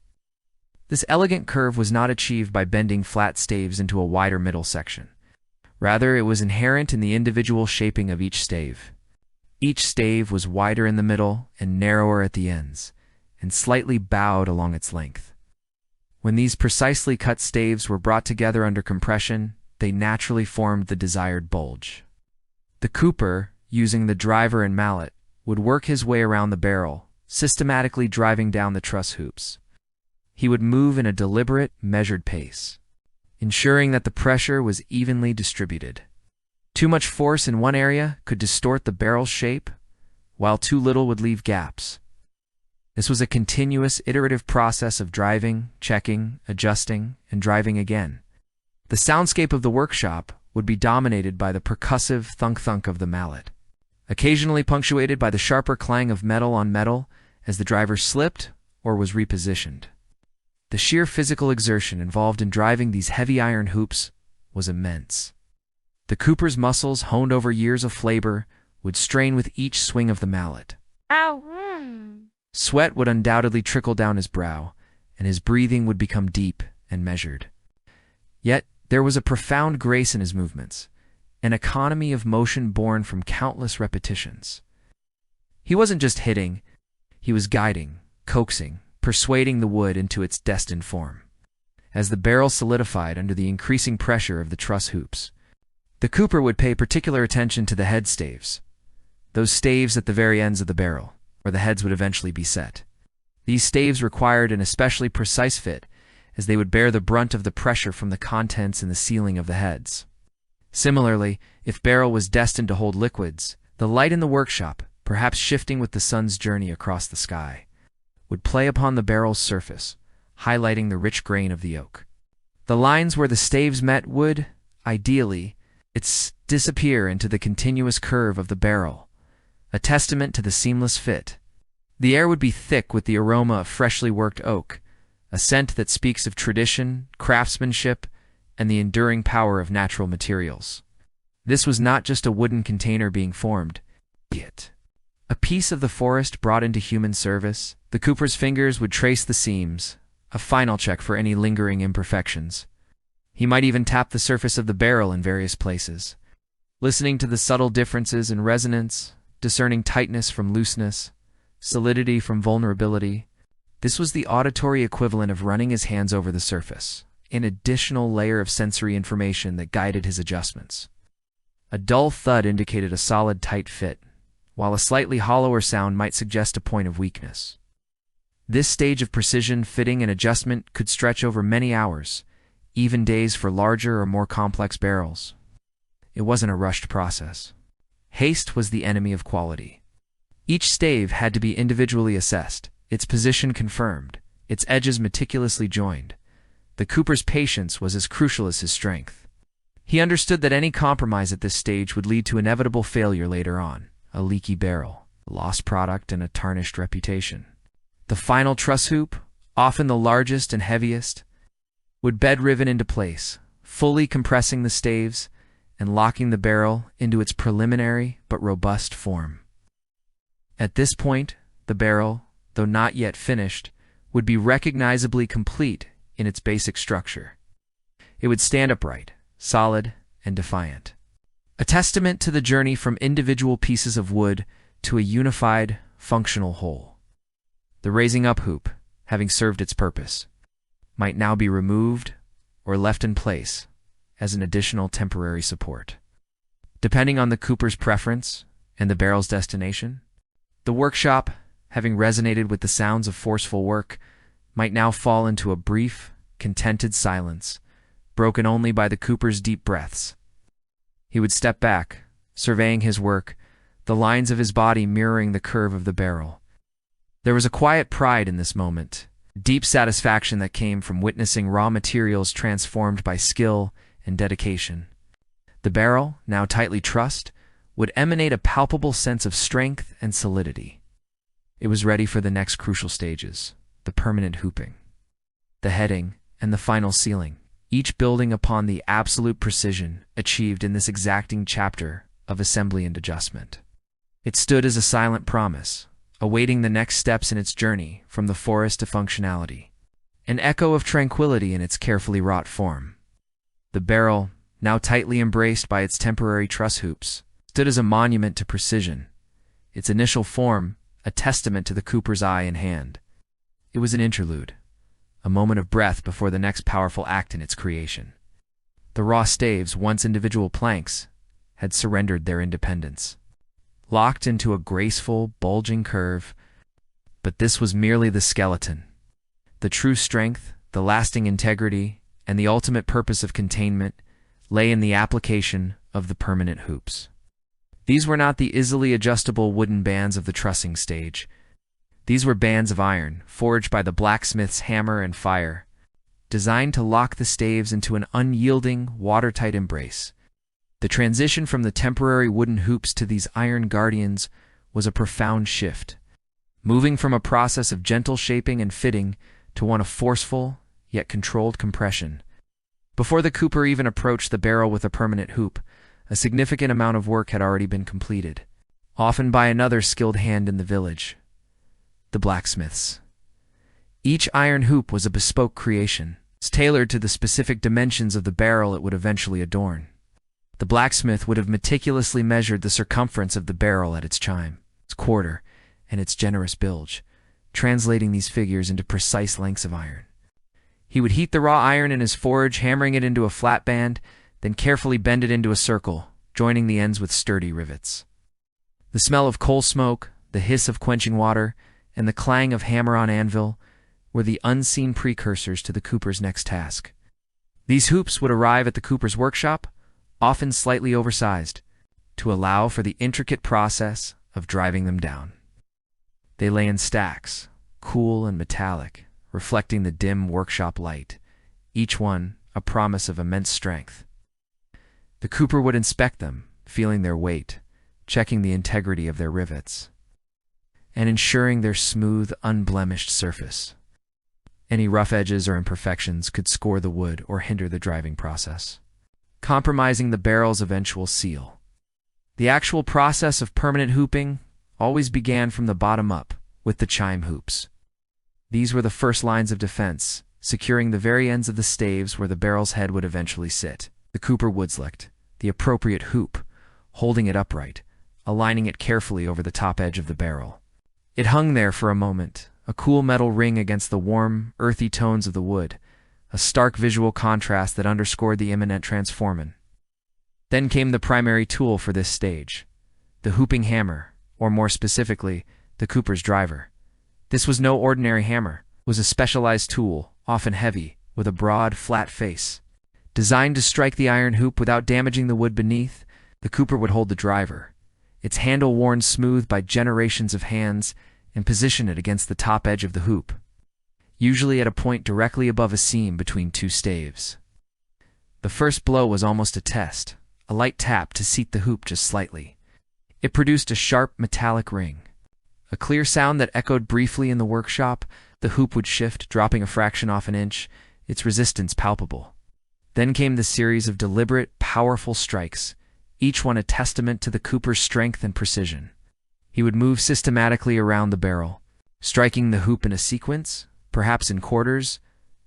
This elegant curve was not achieved by bending flat staves into a wider middle section. Rather, it was inherent in the individual shaping of each stave. Each stave was wider in the middle and narrower at the ends, and slightly bowed along its length. When these precisely cut staves were brought together under compression, they naturally formed the desired bulge. The cooper, using the driver and mallet, would work his way around the barrel, systematically driving down the truss hoops. He would move in a deliberate, measured pace, ensuring that the pressure was evenly distributed. Too much force in one area could distort the barrel's shape, while too little would leave gaps. This was a continuous, iterative process of driving, checking, adjusting, and driving again. The soundscape of the workshop would be dominated by the percussive thunk-thunk of the mallet, occasionally punctuated by the sharper clang of metal on metal as the driver slipped or was repositioned. The sheer physical exertion involved in driving these heavy iron hoops was immense. The cooper's muscles, honed over years of labor, would strain with each swing of the mallet.
Ow!
Sweat would undoubtedly trickle down his brow, and his breathing would become deep and measured. Yet there was a profound grace in his movements, an economy of motion born from countless repetitions. He wasn't just hitting, he was guiding, coaxing, persuading the wood into its destined form. As the barrel solidified under the increasing pressure of the truss hoops, the cooper would pay particular attention to the head staves, those staves at the very ends of the barrel, where the heads would eventually be set. These staves required an especially precise fit, as they would bear the brunt of the pressure from the contents in the sealing of the heads. Similarly, if barrel was destined to hold liquids, the light in the workshop, perhaps shifting with the sun's journey across the sky, would play upon the barrel's surface, highlighting the rich grain of the oak. The lines where the staves met would, ideally, disappear into the continuous curve of the barrel, a testament to the seamless fit. The air would be thick with the aroma of freshly worked oak, a scent that speaks of tradition, craftsmanship, and the enduring power of natural materials. This was not just a wooden container being formed, yet a piece of the forest brought into human service. The cooper's fingers would trace the seams, a final check for any lingering imperfections. He might even tap the surface of the barrel in various places, listening to the subtle differences in resonance, discerning tightness from looseness, solidity from vulnerability. This was the auditory equivalent of running his hands over the surface, an additional layer of sensory information that guided his adjustments. A dull thud indicated a solid, tight fit, while a slightly hollower sound might suggest a point of weakness. This stage of precision, fitting, and adjustment could stretch over many hours, even days for larger or more complex barrels. It wasn't a rushed process. Haste was the enemy of quality. Each stave had to be individually assessed, its position confirmed, its edges meticulously joined. The cooper's patience was as crucial as his strength. He understood that any compromise at this stage would lead to inevitable failure later on, a leaky barrel, a lost product, and a tarnished reputation. The final truss hoop, often the largest and heaviest, would bed riven into place, fully compressing the staves and locking the barrel into its preliminary but robust form. At this point, the barrel, though not yet finished, would be recognizably complete in its basic structure. It would stand upright, solid, and defiant. A testament to the journey from individual pieces of wood to a unified, functional whole. The raising up hoop, having served its purpose, might now be removed or left in place as an additional temporary support. Depending on the cooper's preference and the barrel's destination, the workshop, having resonated with the sounds of forceful work, might now fall into a brief, contented silence, broken only by the cooper's deep breaths. He would step back, surveying his work, the lines of his body mirroring the curve of the barrel. There was a quiet pride in this moment, deep satisfaction that came from witnessing raw materials transformed by skill and dedication. The barrel, now tightly trussed, would emanate a palpable sense of strength and solidity. It was ready for the next crucial stages, the permanent hooping, the heading, and the final sealing, each building upon the absolute precision achieved in this exacting chapter of assembly and adjustment. It stood as a silent promise, awaiting the next steps in its journey from the forest to functionality, an echo of tranquility in its carefully wrought form. The barrel, now tightly embraced by its temporary truss hoops, stood as a monument to precision, its initial form a testament to the cooper's eye and hand. It was an interlude, a moment of breath before the next powerful act in its creation. The raw staves, once individual planks, had surrendered their independence, locked into a graceful, bulging curve, but this was merely the skeleton. The true strength, the lasting integrity, and the ultimate purpose of containment lay in the application of the permanent hoops. These were not the easily adjustable wooden bands of the trussing stage. These were bands of iron, forged by the blacksmith's hammer and fire, designed to lock the staves into an unyielding, watertight embrace. The transition from the temporary wooden hoops to these iron guardians was a profound shift, moving from a process of gentle shaping and fitting to one of forceful, yet controlled compression. Before the cooper even approached the barrel with a permanent hoop, a significant amount of work had already been completed, often by another skilled hand in the village, the blacksmith's. Each iron hoop was a bespoke creation, tailored to the specific dimensions of the barrel it would eventually adorn. The blacksmith would have meticulously measured the circumference of the barrel at its chime, its quarter, and its generous bilge, translating these figures into precise lengths of iron. He would heat the raw iron in his forge, hammering it into a flat band, then carefully bend it into a circle, joining the ends with sturdy rivets. The smell of coal smoke, the hiss of quenching water, and the clang of hammer on anvil were the unseen precursors to the cooper's next task. These hoops would arrive at the cooper's workshop, often slightly oversized, to allow for the intricate process of driving them down. They lay in stacks, cool and metallic, reflecting the dim workshop light, each one a promise of immense strength. The cooper would inspect them, feeling their weight, checking the integrity of their rivets, and ensuring their smooth, unblemished surface. Any rough edges or imperfections could score the wood or hinder the driving process, compromising the barrel's eventual seal. The actual process of permanent hooping always began from the bottom up, with the chime hoops. These were the first lines of defense, securing the very ends of the staves where the barrel's head would eventually sit. The Cooper would select the appropriate hoop, holding it upright, aligning it carefully over the top edge of the barrel. It hung there for a moment, a cool metal ring against the warm, earthy tones of the wood, a stark visual contrast that underscored the imminent transformation. Then came the primary tool for this stage, the hooping hammer, or more specifically, the Cooper's driver. This was no ordinary hammer. It was a specialized tool, often heavy, with a broad, flat face. Designed to strike the iron hoop without damaging the wood beneath, the Cooper would hold the driver, its handle worn smooth by generations of hands, and position it against the top edge of the hoop, usually at a point directly above a seam between two staves. The first blow was almost a test, a light tap to seat the hoop just slightly. It produced a sharp, metallic ring. A clear sound that echoed briefly in the workshop. The hoop would shift, dropping a fraction off an inch, its resistance palpable. Then came the series of deliberate, powerful strikes, each one a testament to the Cooper's strength and precision. He would move systematically around the barrel, striking the hoop in a sequence, perhaps in quarters,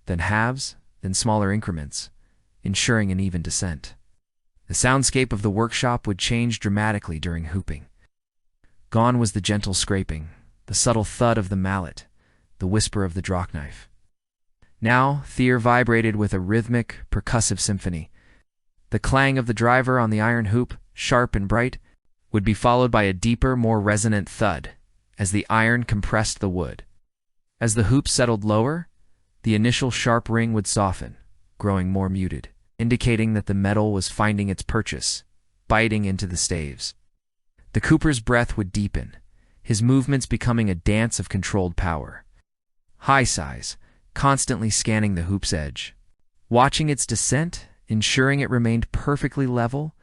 then halves, then smaller increments, ensuring an even descent. The soundscape of the workshop would change dramatically during hooping. Gone was the gentle scraping, the subtle thud of the mallet, the whisper of the drawknife. Now, Thier vibrated with a rhythmic, percussive symphony. The clang of the driver on the iron hoop, sharp and bright, would be followed by a deeper, more resonant thud, as the iron compressed the wood. As the hoop settled lower, the initial sharp ring would soften, growing more muted, indicating that the metal was finding its purchase, biting into the staves. The Cooper's breath would deepen, his movements becoming a dance of controlled power. High sighs, constantly scanning the hoop's edge. Watching its descent, ensuring it remained perfectly level,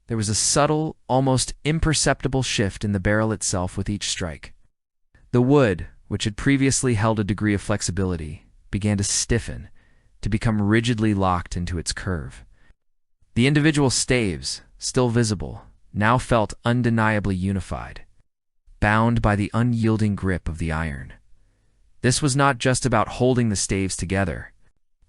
there was a subtle, almost imperceptible shift in the barrel itself with each strike. The wood, which had previously held a degree of flexibility, began to stiffen, to become rigidly locked into its curve. The individual staves, still visible, now felt undeniably unified, bound by the unyielding grip of the iron. This was not just about holding the staves together.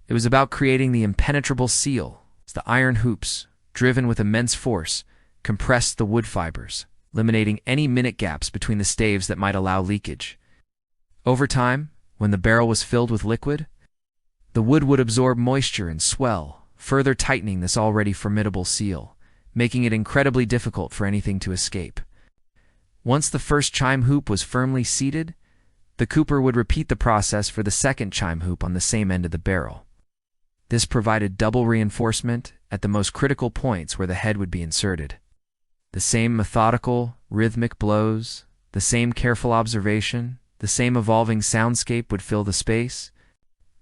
It was about creating the impenetrable seal as the iron hoops, driven with immense force, compressed the wood fibers, eliminating any minute gaps between the staves that might allow leakage. Over time, when the barrel was filled with liquid, the wood would absorb moisture and swell, further tightening this already formidable seal, making it incredibly difficult for anything to escape. Once the first chime hoop was firmly seated, the Cooper would repeat the process for the second chime hoop on the same end of the barrel. This provided double reinforcement at the most critical points where the head would be inserted. The same methodical, rhythmic blows, the same careful observation, the same evolving soundscape would fill the space.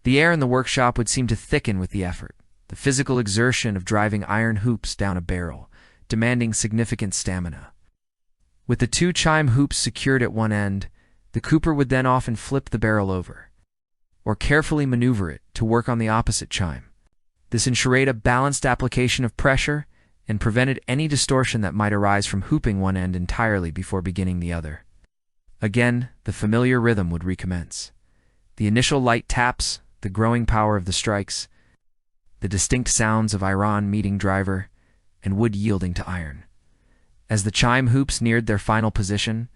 The air in the workshop would seem to thicken with the effort, the physical exertion of driving iron hoops down a barrel, demanding significant stamina. With the two chime hoops secured at one end, the Cooper would then often flip the barrel over, or carefully maneuver it to work on the opposite chime. This ensured a balanced application of pressure and prevented any distortion that might arise from hooping one end entirely before beginning the other. Again, the familiar rhythm would recommence. The initial light taps, the growing power of the strikes, the distinct sounds of iron meeting driver, and wood yielding to iron. As the chime hoops neared their final position,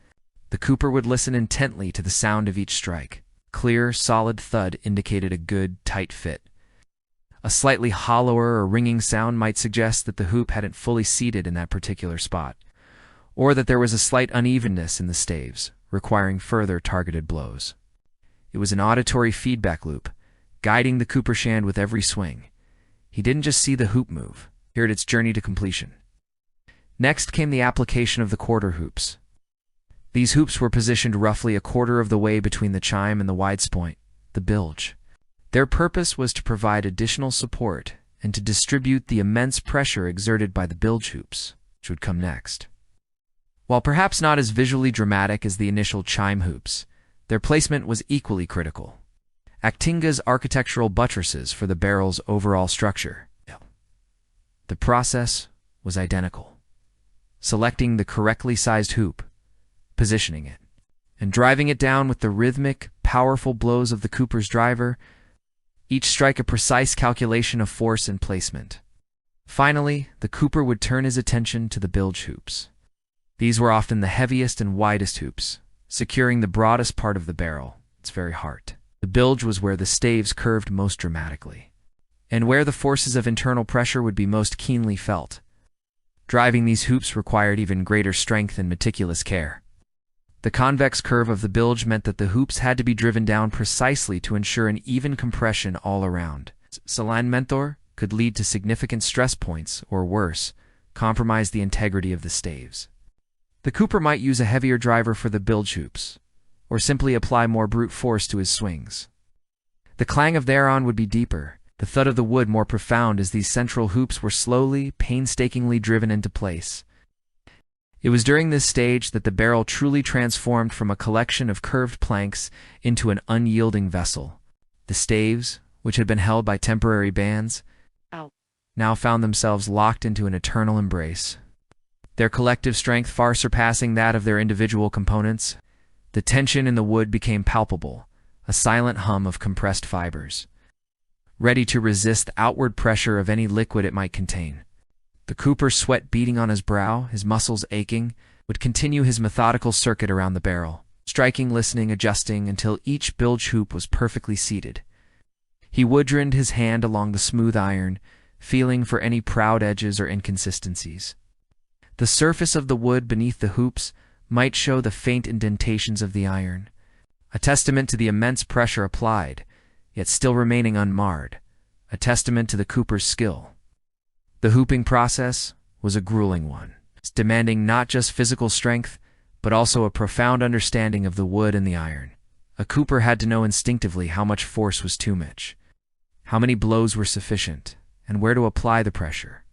the Cooper would listen intently to the sound of each strike. Clear, solid thud indicated a good, tight fit. A slightly hollower or ringing sound might suggest that the hoop hadn't fully seated in that particular spot, or that there was a slight unevenness in the staves, requiring further targeted blows. It was an auditory feedback loop, guiding the Cooper shand with every swing. He didn't just see the hoop move, he heard its journey to completion. Next came the application of the quarter hoops. These hoops were positioned roughly a quarter of the way between the chime and the wides point, the bilge. Their purpose was to provide additional support and to distribute the immense pressure exerted by the bilge hoops, which would come next. While perhaps not as visually dramatic as the initial chime hoops, their placement was equally critical, acting as architectural buttresses for the barrel's overall structure. The process was identical. Selecting the correctly sized hoop, positioning it, and driving it down with the rhythmic, powerful blows of the Cooper's driver, each strike a precise calculation of force and placement. Finally, the Cooper would turn his attention to the bilge hoops. These were often the heaviest and widest hoops, securing the broadest part of the barrel, its very heart. The bilge was where the staves curved most dramatically, and where the forces of internal pressure would be most keenly felt. Driving these hoops required even greater strength and meticulous care. The convex curve of the bilge meant that the hoops had to be driven down precisely to ensure an even compression all around. Alignmentor could lead to significant stress points, or worse, compromise the integrity of the staves. The Cooper might use a heavier driver for the bilge hoops, or simply apply more brute force to his swings. The clang of the iron would be deeper, the thud of the wood more profound as these central hoops were slowly, painstakingly driven into place. It was during this stage that the barrel truly transformed from a collection of curved planks into an unyielding vessel. The staves, which had been held by temporary bands, now found themselves locked into an eternal embrace. Their collective strength far surpassing that of their individual components, the tension in the wood became palpable, a silent hum of compressed fibers, ready to resist the outward pressure of any liquid it might contain. The Cooper, sweat beading on his brow, his muscles aching, would continue his methodical circuit around the barrel, striking, listening, adjusting until each bilge hoop was perfectly seated. He woodrined his hand along the smooth iron, feeling for any proud edges or inconsistencies. The surface of the wood beneath the hoops might show the faint indentations of the iron, a testament to the immense pressure applied, yet still remaining unmarred, a testament to the Cooper's skill. The hooping process was a grueling one, demanding not just physical strength, but also a profound understanding of the wood and the iron. A Cooper had to know instinctively how much force was too much, how many blows were sufficient, and where to apply the pressure.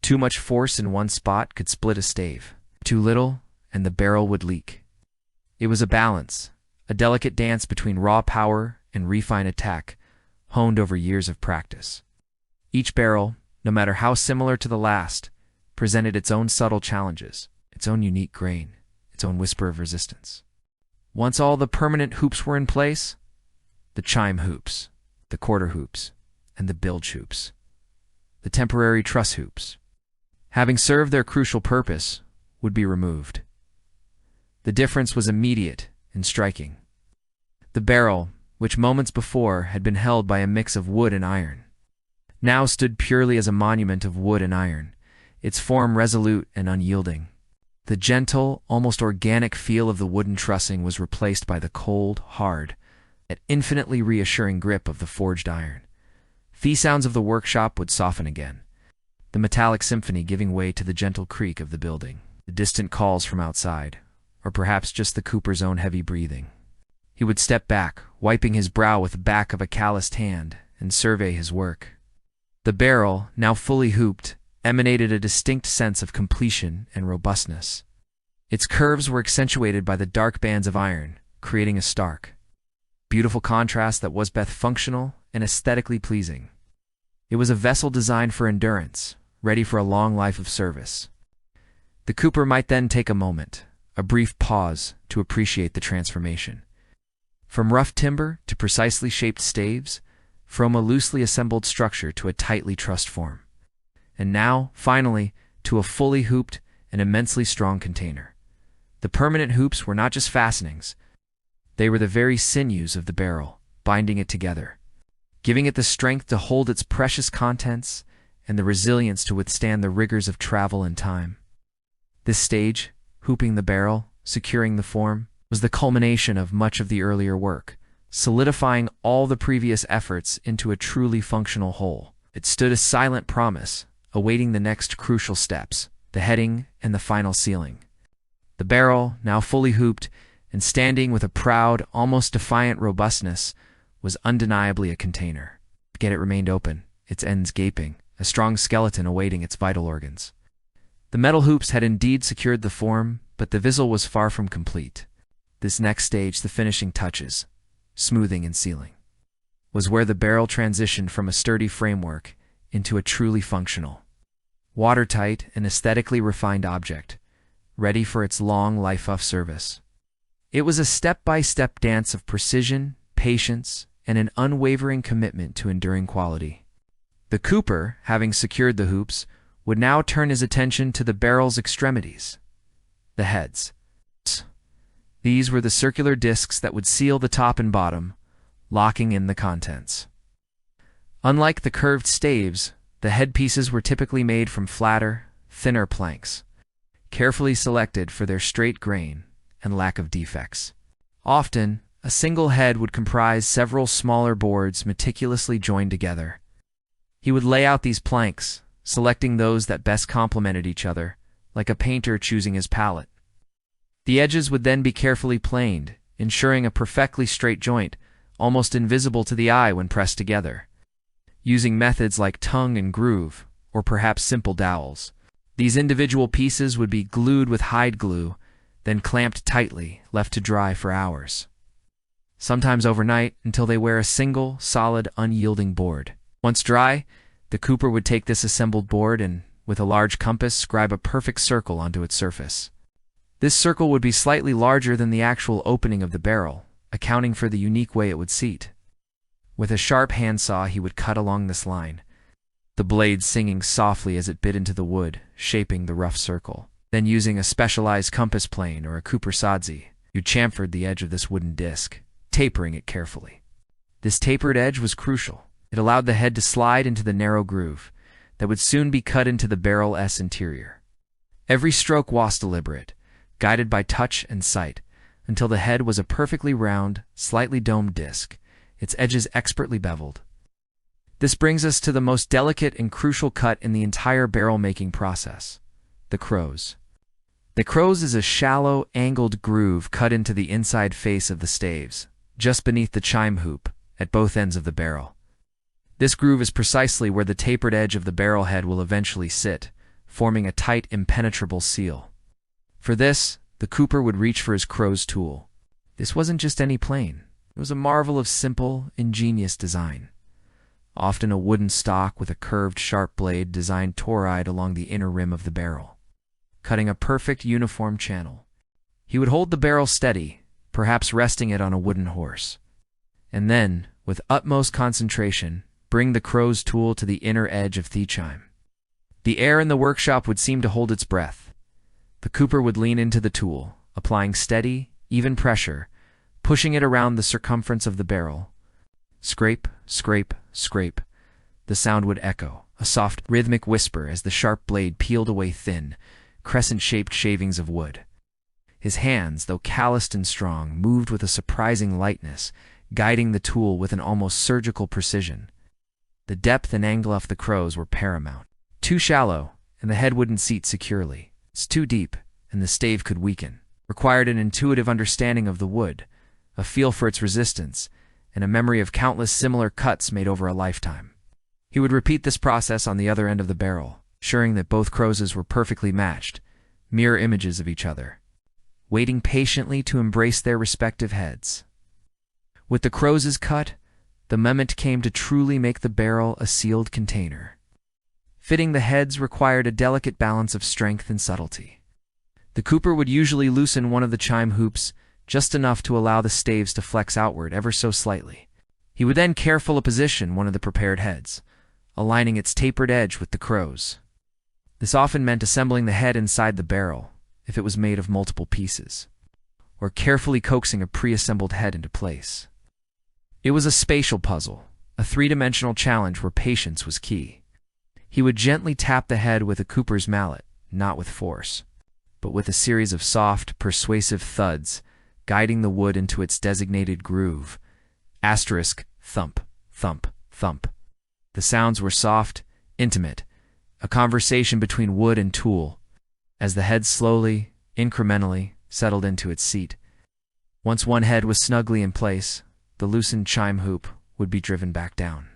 Too much force in one spot could split a stave. Too little, and the barrel would leak. It was a balance, a delicate dance between raw power and refined attack, honed over years of practice. Each barrel, no matter how similar to the last, presented its own subtle challenges, its own unique grain, its own whisper of resistance. Once all the permanent hoops were in place, the chime hoops, the quarter hoops, and the bilge hoops, the temporary truss hoops, having served their crucial purpose, would be removed. The difference was immediate and striking. The barrel, which moments before had been held by a mix of wood and iron, now stood purely as a monument of wood and iron, its form resolute and unyielding. The gentle, almost organic feel of the wooden trussing was replaced by the cold, hard, yet infinitely reassuring grip of the forged iron. The sounds of the workshop would soften again, the metallic symphony giving way to the gentle creak of the building, the distant calls from outside, or perhaps just the Cooper's own heavy breathing. He would step back, wiping his brow with the back of a calloused hand, and survey his work. The barrel, now fully hooped, emanated a distinct sense of completion and robustness. Its curves were accentuated by the dark bands of iron, creating a stark, beautiful contrast that was both functional and aesthetically pleasing. It was a vessel designed for endurance, ready for a long life of service. The Cooper might then take a moment, a brief pause, to appreciate the transformation. From rough timber to precisely shaped staves, from a loosely assembled structure to a tightly trussed form, and now, finally, to a fully hooped and immensely strong container. The permanent hoops were not just fastenings. They were the very sinews of the barrel, binding it together, giving it the strength to hold its precious contents and the resilience to withstand the rigors of travel and time. This stage, hooping the barrel, securing the form, was the culmination of much of the earlier work, solidifying all the previous efforts into a truly functional whole. It stood a silent promise, awaiting the next crucial steps, the heading and the final sealing. The barrel, now fully hooped and standing with a proud, almost defiant robustness, was undeniably a container. Yet it remained open, its ends gaping, a strong skeleton awaiting its vital organs. The metal hoops had indeed secured the form, but the vessel was far from complete. This next stage, the finishing touches, smoothing and sealing, was where the barrel transitioned from a sturdy framework into a truly functional, watertight and aesthetically refined object, ready for its long life of service. It was a step-by-step dance of precision, patience, and an unwavering commitment to enduring quality. The cooper, having secured the hoops, would now turn his attention to the barrel's extremities, the heads. These were the circular discs that would seal the top and bottom, locking in the contents. Unlike the curved staves, the headpieces were typically made from flatter, thinner planks, carefully selected for their straight grain and lack of defects. Often, a single head would comprise several smaller boards meticulously joined together. He would lay out these planks, selecting those that best complemented each other, like a painter choosing his palette. The edges would then be carefully planed, ensuring a perfectly straight joint, almost invisible to the eye when pressed together. Using methods like tongue and groove, or perhaps simple dowels, these individual pieces would be glued with hide glue, then clamped tightly, left to dry for hours. Sometimes overnight, until they wear a single, solid, unyielding board. Once dry, the cooper would take this assembled board and, with a large compass, scribe a perfect circle onto its surface. This circle would be slightly larger than the actual opening of the barrel, accounting for the unique way it would seat. With a sharp handsaw, he would cut along this line, the blade singing softly as it bit into the wood, shaping the rough circle. Then, using a specialized compass plane or a cooper sadzi, you chamfered the edge of this wooden disc, tapering it carefully. This tapered edge was crucial. It allowed the head to slide into the narrow groove that would soon be cut into the barrel's interior. Every stroke was deliberate, guided by touch and sight, until the head was a perfectly round, slightly domed disc, its edges expertly beveled. This brings us to the most delicate and crucial cut in the entire barrel-making process: the crows. The crows is a shallow, angled groove cut into the inside face of the staves, just beneath the chime hoop, at both ends of the barrel. This groove is precisely where the tapered edge of the barrel head will eventually sit, forming a tight, impenetrable seal. For this, the cooper would reach for his crow's tool. This wasn't just any plane. It was a marvel of simple, ingenious design. Often a wooden stock with a curved, sharp blade designed toried along the inner rim of the barrel, cutting a perfect, uniform channel. He would hold the barrel steady, perhaps resting it on a wooden horse, and then, with utmost concentration, bring the crow's tool to the inner edge of the chime. The air in the workshop would seem to hold its breath. The cooper would lean into the tool, applying steady, even pressure, pushing it around the circumference of the barrel. Scrape, scrape, scrape. The sound would echo, a soft, rhythmic whisper as the sharp blade peeled away thin, crescent-shaped shavings of wood. His hands, though calloused and strong, moved with a surprising lightness, guiding the tool with an almost surgical precision. The depth and angle of the crows were paramount. Too shallow, and the head wouldn't seat securely. It's too deep, and the stave could weaken. Required an intuitive understanding of the wood, a feel for its resistance, and a memory of countless similar cuts made over a lifetime. He would repeat this process on the other end of the barrel, ensuring that both crowses were perfectly matched, mirror images of each other, waiting patiently to embrace their respective heads. With the crowses cut, the moment came to truly make the barrel a sealed container. Fitting the heads required a delicate balance of strength and subtlety. The cooper would usually loosen one of the chime hoops just enough to allow the staves to flex outward ever so slightly. He would then carefully position one of the prepared heads, aligning its tapered edge with the crow's. This often meant assembling the head inside the barrel, if it was made of multiple pieces, or carefully coaxing a pre-assembled head into place. It was a spatial puzzle, a three-dimensional challenge where patience was key. He would gently tap the head with a cooper's mallet, not with force, but with a series of soft, persuasive thuds, guiding the wood into its designated groove. Asterisk, thump, thump, thump. The sounds were soft, intimate, a conversation between wood and tool, as the head slowly, incrementally, settled into its seat. Once one head was snugly in place, the loosened chime hoop would be driven back down,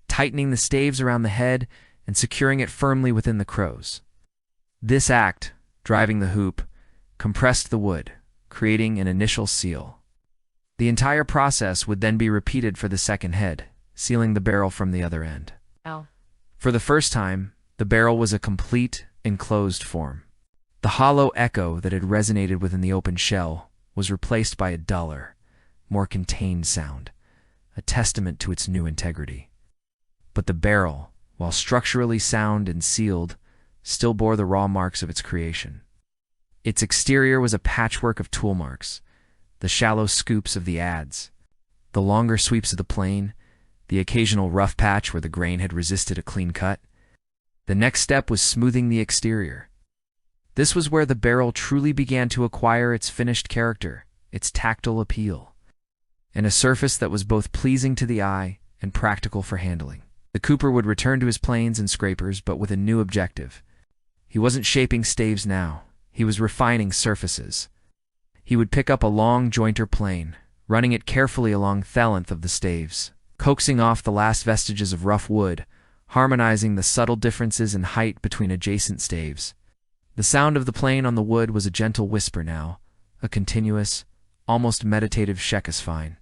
tightening the staves around the head and securing it firmly within the crows. This act, driving the hoop, compressed the wood, creating an initial seal. The entire process would then be repeated for the second head, sealing the barrel from the other end. For the first time, the barrel was a complete, enclosed form. The hollow echo that had resonated within the open shell was replaced by a duller, more contained sound, a testament to its new integrity. But the barrel, while structurally sound and sealed, still bore the raw marks of its creation. Its exterior was a patchwork of tool marks, the shallow scoops of the adze, the longer sweeps of the plane, the occasional rough patch where the grain had resisted a clean cut. The next step was smoothing the exterior. This was where the barrel truly began to acquire its finished character, its tactile appeal, and a surface that was both pleasing to the eye and practical for handling. The cooper would return to his planes and scrapers, but with a new objective. He wasn't shaping staves now. He was refining surfaces. He would pick up a long jointer plane, running it carefully along the length of the staves, coaxing off the last vestiges of rough wood, harmonizing the subtle differences in height between adjacent staves. The sound of the plane on the wood was a gentle whisper now, a continuous, almost meditative shekasfine.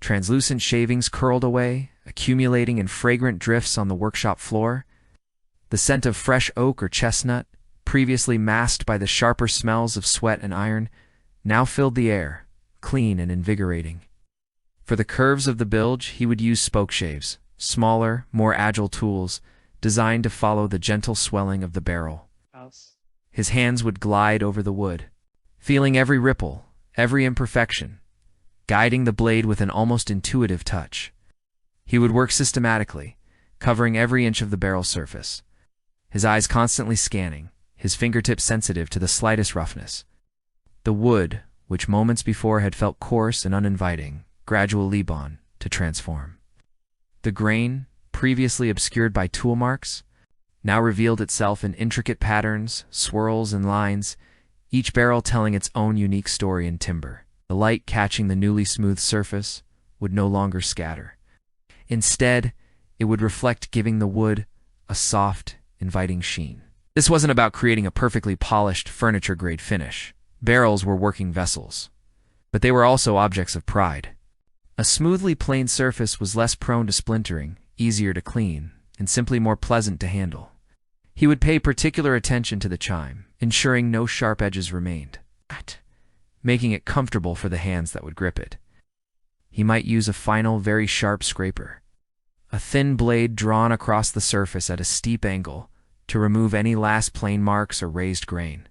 Translucent shavings curled away, accumulating in fragrant drifts on the workshop floor. The scent of fresh oak or chestnut, previously masked by the sharper smells of sweat and iron, now filled the air, clean and invigorating. For the curves of the bilge, he would use spoke shaves, smaller, more agile tools, designed to follow the gentle swelling of the barrel. His hands would glide over the wood, feeling every ripple, every imperfection, guiding the blade with an almost intuitive touch. He would work systematically, covering every inch of the barrel surface, his eyes constantly scanning, his fingertips sensitive to the slightest roughness. The wood, which moments before had felt coarse and uninviting, gradually began to transform. The grain, previously obscured by tool marks, now revealed itself in intricate patterns, swirls, and lines, each barrel telling its own unique story in timber. The light catching the newly smoothed surface would no longer scatter. Instead, it would reflect, giving the wood a soft, inviting sheen. This wasn't about creating a perfectly polished, furniture-grade finish. Barrels were working vessels. But they were also objects of pride. A smoothly planed surface was less prone to splintering, easier to clean, and simply more pleasant to handle. He would pay particular attention to the chime, ensuring no sharp edges remained, making it comfortable for the hands that would grip it. He might use a final, very sharp scraper, a thin blade drawn across the surface at a steep angle to remove any last plane marks or raised grain,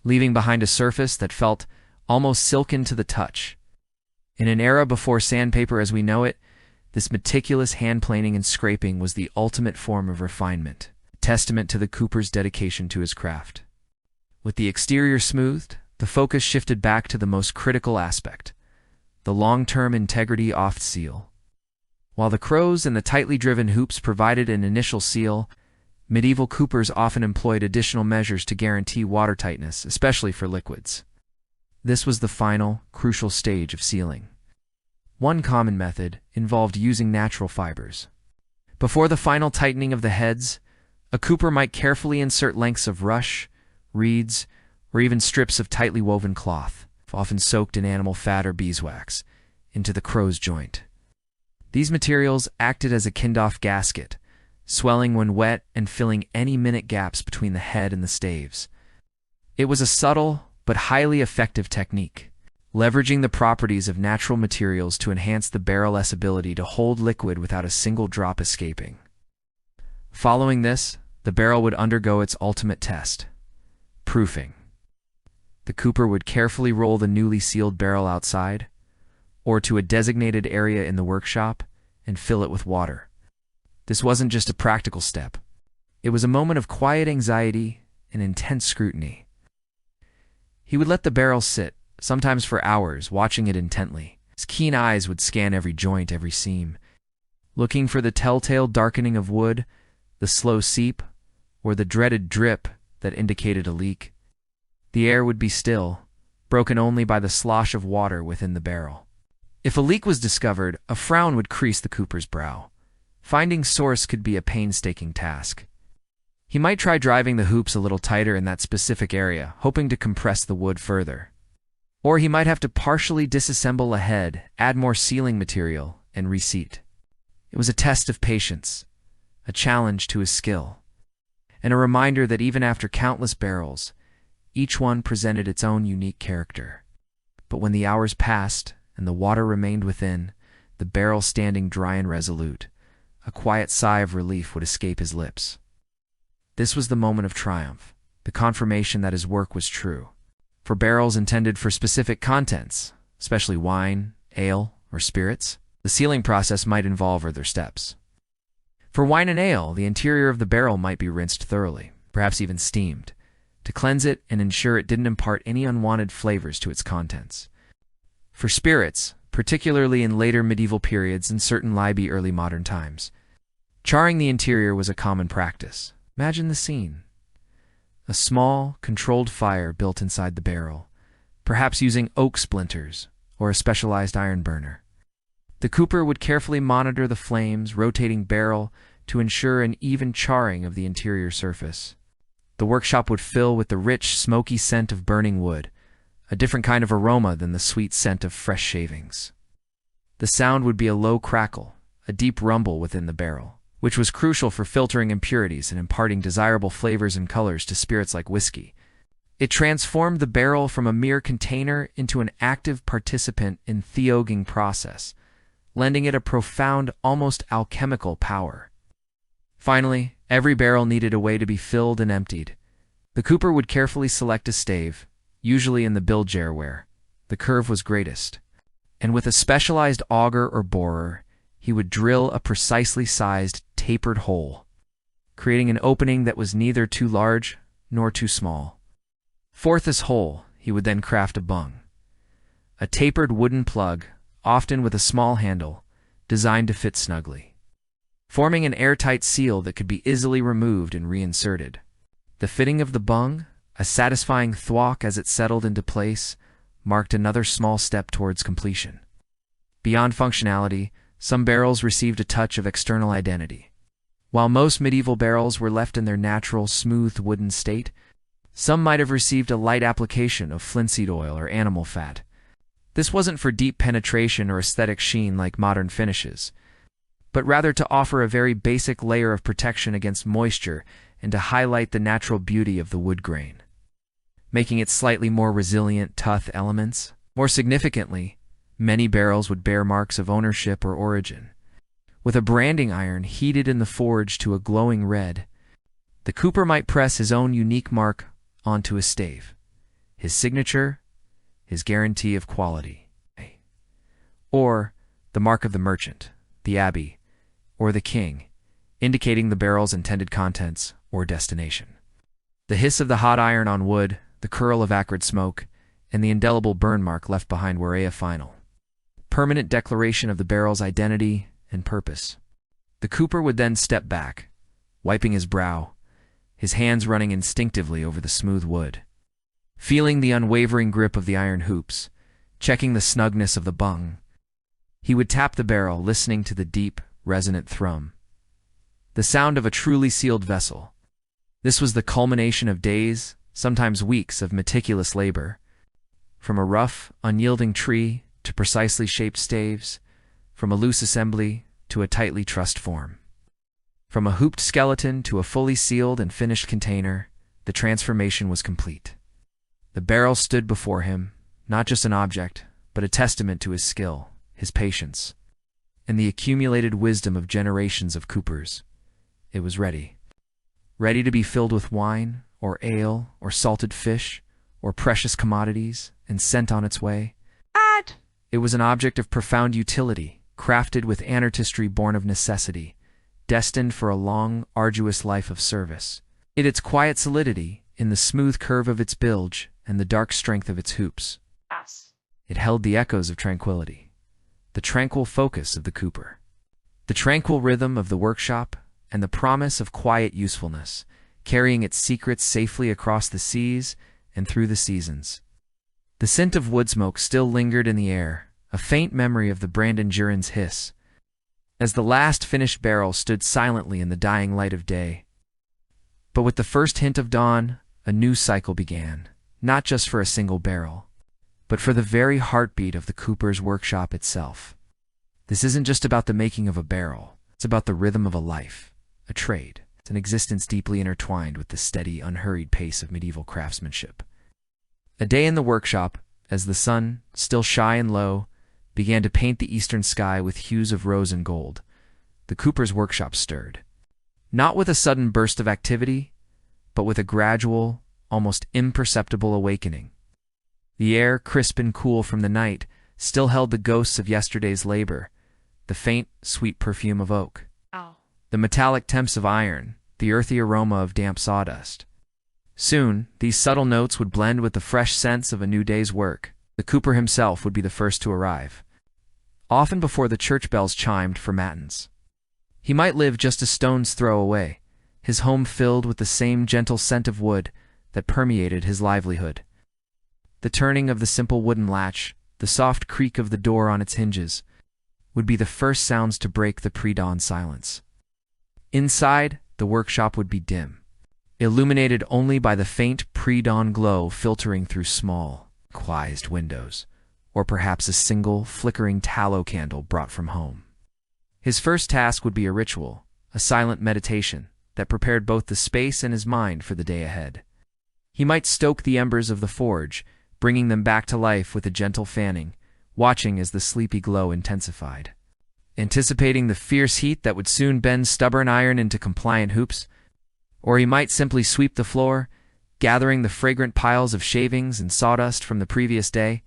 leaving behind a surface that felt almost silken to the touch. In an era before sandpaper as we know it, this meticulous hand planing and scraping was the ultimate form of refinement, a testament to the cooper's dedication to his craft. With the exterior smoothed, the focus shifted back to the most critical aspect, the long-term integrity off seal. While the crows and the tightly driven hoops provided an initial seal, medieval coopers often employed additional measures to guarantee watertightness, especially for liquids. This was the final, crucial stage of sealing. One common method involved using natural fibers. Before the final tightening of the heads, a cooper might carefully insert lengths of rush, reeds, or even strips of tightly woven cloth, often soaked in animal fat or beeswax, into the crow's joint. These materials acted as a Kindoff gasket, swelling when wet and filling any minute gaps between the head and the staves. It was a subtle but highly effective technique, leveraging the properties of natural materials to enhance the barrel's ability to hold liquid without a single drop escaping. Following this, the barrel would undergo its ultimate test, proofing. The cooper would carefully roll the newly sealed barrel outside, or to a designated area in the workshop, and fill it with water. This wasn't just a practical step. It was a moment of quiet anxiety and intense scrutiny. He would let the barrel sit, sometimes for hours, watching it intently. His keen eyes would scan every joint, every seam, looking for the telltale darkening of wood, the slow seep, or the dreaded drip that indicated a leak. The air would be still, broken only by the slosh of water within the barrel. If a leak was discovered, a frown would crease the cooper's brow. Finding source could be a painstaking task. He might try driving the hoops a little tighter in that specific area, hoping to compress the wood further. Or he might have to partially disassemble a head, add more sealing material, and reseat. It was a test of patience, a challenge to his skill, and a reminder that even after countless barrels, each one presented its own unique character. But when the hours passed and the water remained within, the barrel standing dry and resolute, a quiet sigh of relief would escape his lips. This was the moment of triumph, the confirmation that his work was true. For barrels intended for specific contents, especially wine, ale, or spirits, the sealing process might involve further steps. For wine and ale, the interior of the barrel might be rinsed thoroughly, perhaps even steamed, to cleanse it and ensure it didn't impart any unwanted flavors to its contents. For spirits, particularly in later medieval periods and certain Libby early modern times, charring the interior was a common practice. Imagine the scene. A small, controlled fire built inside the barrel, perhaps using oak splinters or a specialized iron burner. The cooper would carefully monitor the flames, rotating barrel to ensure an even charring of the interior surface. The workshop would fill with the rich, smoky scent of burning wood, a different kind of aroma than the sweet scent of fresh shavings. The sound would be a low crackle, a deep rumble within the barrel, which was crucial for filtering impurities and imparting desirable flavors and colors to spirits like whiskey. It transformed the barrel from a mere container into an active participant in the theoging process, lending it a profound, almost alchemical power. Finally, every barrel needed a way to be filled and emptied. The cooper would carefully select a stave, usually in the bilge where the curve was greatest, and with a specialized auger or borer, he would drill a precisely sized, tapered hole, creating an opening that was neither too large nor too small. For this hole, he would then craft a bung, a tapered wooden plug, often with a small handle, designed to fit snugly, forming an airtight seal that could be easily removed and reinserted. The fitting of the bung, a satisfying thwack as it settled into place, marked another small step towards completion. Beyond functionality, some barrels received a touch of external identity. While most medieval barrels were left in their natural, smooth wooden state, some might have received a light application of linseed oil or animal fat. This wasn't for deep penetration or aesthetic sheen like modern finishes, but rather to offer a very basic layer of protection against moisture and to highlight the natural beauty of the wood grain, making it slightly more resilient tough elements. More significantly, many barrels would bear marks of ownership or origin. With a branding iron heated in the forge to a glowing red, the cooper might press his own unique mark onto a stave, his signature, his guarantee of quality, or the mark of the merchant, the abbey, or the king, indicating the barrel's intended contents or destination. The hiss of the hot iron on wood, the curl of acrid smoke, and the indelible burn mark left behind were a final, permanent declaration of the barrel's identity and purpose. The cooper would then step back, wiping his brow, his hands running instinctively over the smooth wood, feeling the unwavering grip of the iron hoops, checking the snugness of the bung. He would tap the barrel, listening to the deep, resonant thrum, the sound of a truly sealed vessel. This was the culmination of days, sometimes weeks, of meticulous labor. From a rough, unyielding tree to precisely shaped staves, from a loose assembly to a tightly trussed form. From a hooped skeleton to a fully sealed and finished container, the transformation was complete. The barrel stood before him, not just an object, but a testament to his skill, his patience, and the accumulated wisdom of generations of coopers. It was ready. Ready to be filled with wine, or ale, or salted fish, or precious commodities, and sent on its way. It was an object of profound utility, crafted with an artistry born of necessity, destined for a long, arduous life of service. In its quiet solidity, in the smooth curve of its bilge, and the dark strength of its hoops, it held the echoes of tranquility, the tranquil focus of the cooper, the tranquil rhythm of the workshop, and the promise of quiet usefulness, carrying its secrets safely across the seas and through the seasons. The scent of wood smoke still lingered in the air, a faint memory of the Brandon Jurin's hiss, as the last finished barrel stood silently in the dying light of day. But with the first hint of dawn, a new cycle began, not just for a single barrel, but for the very heartbeat of the cooper's workshop itself. This isn't just about the making of a barrel, it's about the rhythm of a life, a trade. It's an existence deeply intertwined with the steady, unhurried pace of medieval craftsmanship. A day in the workshop, as the sun, still shy and low, began to paint the eastern sky with hues of rose and gold. The cooper's workshop stirred. Not with a sudden burst of activity, but with a gradual, almost imperceptible awakening. The air, crisp and cool from the night, still held the ghosts of yesterday's labor, the faint, sweet perfume of oak, the metallic temps of iron, the earthy aroma of damp sawdust. Soon, these subtle notes would blend with the fresh scents of a new day's work. The cooper himself would be the first to arrive, often before the church bells chimed for matins. He might live just a stone's throw away, his home filled with the same gentle scent of wood that permeated his livelihood. The turning of the simple wooden latch, the soft creak of the door on its hinges, would be the first sounds to break the pre-dawn silence. Inside, the workshop would be dim, illuminated only by the faint pre-dawn glow filtering through small, quiet windows, or perhaps a single, flickering tallow candle brought from home. His first task would be a ritual, a silent meditation that prepared both the space and his mind for the day ahead. He might stoke the embers of the forge, bringing them back to life with a gentle fanning, watching as the sleepy glow intensified. Anticipating the fierce heat that would soon bend stubborn iron into compliant hoops, or he might simply sweep the floor, gathering the fragrant piles of shavings and sawdust from the previous day,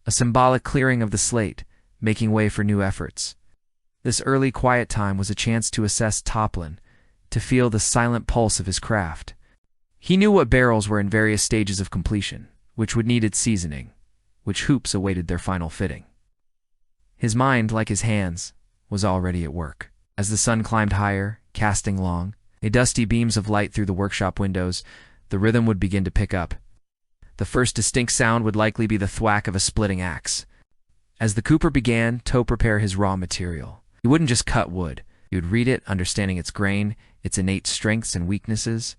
a symbolic clearing of the slate, making way for new efforts. This early quiet time was a chance to assess Toplin, to feel the silent pulse of his craft. He knew what barrels were in various stages of completion, which would need its seasoning, which hoops awaited their final fitting. His mind, like his hands, was already at work. As the sun climbed higher, casting long, dusty beams of light through the workshop windows, the rhythm would begin to pick up. The first distinct sound would likely be the thwack of a splitting axe. As the cooper began to prepare his raw material, he wouldn't just cut wood. He would read it, understanding its grain, its innate strengths and weaknesses.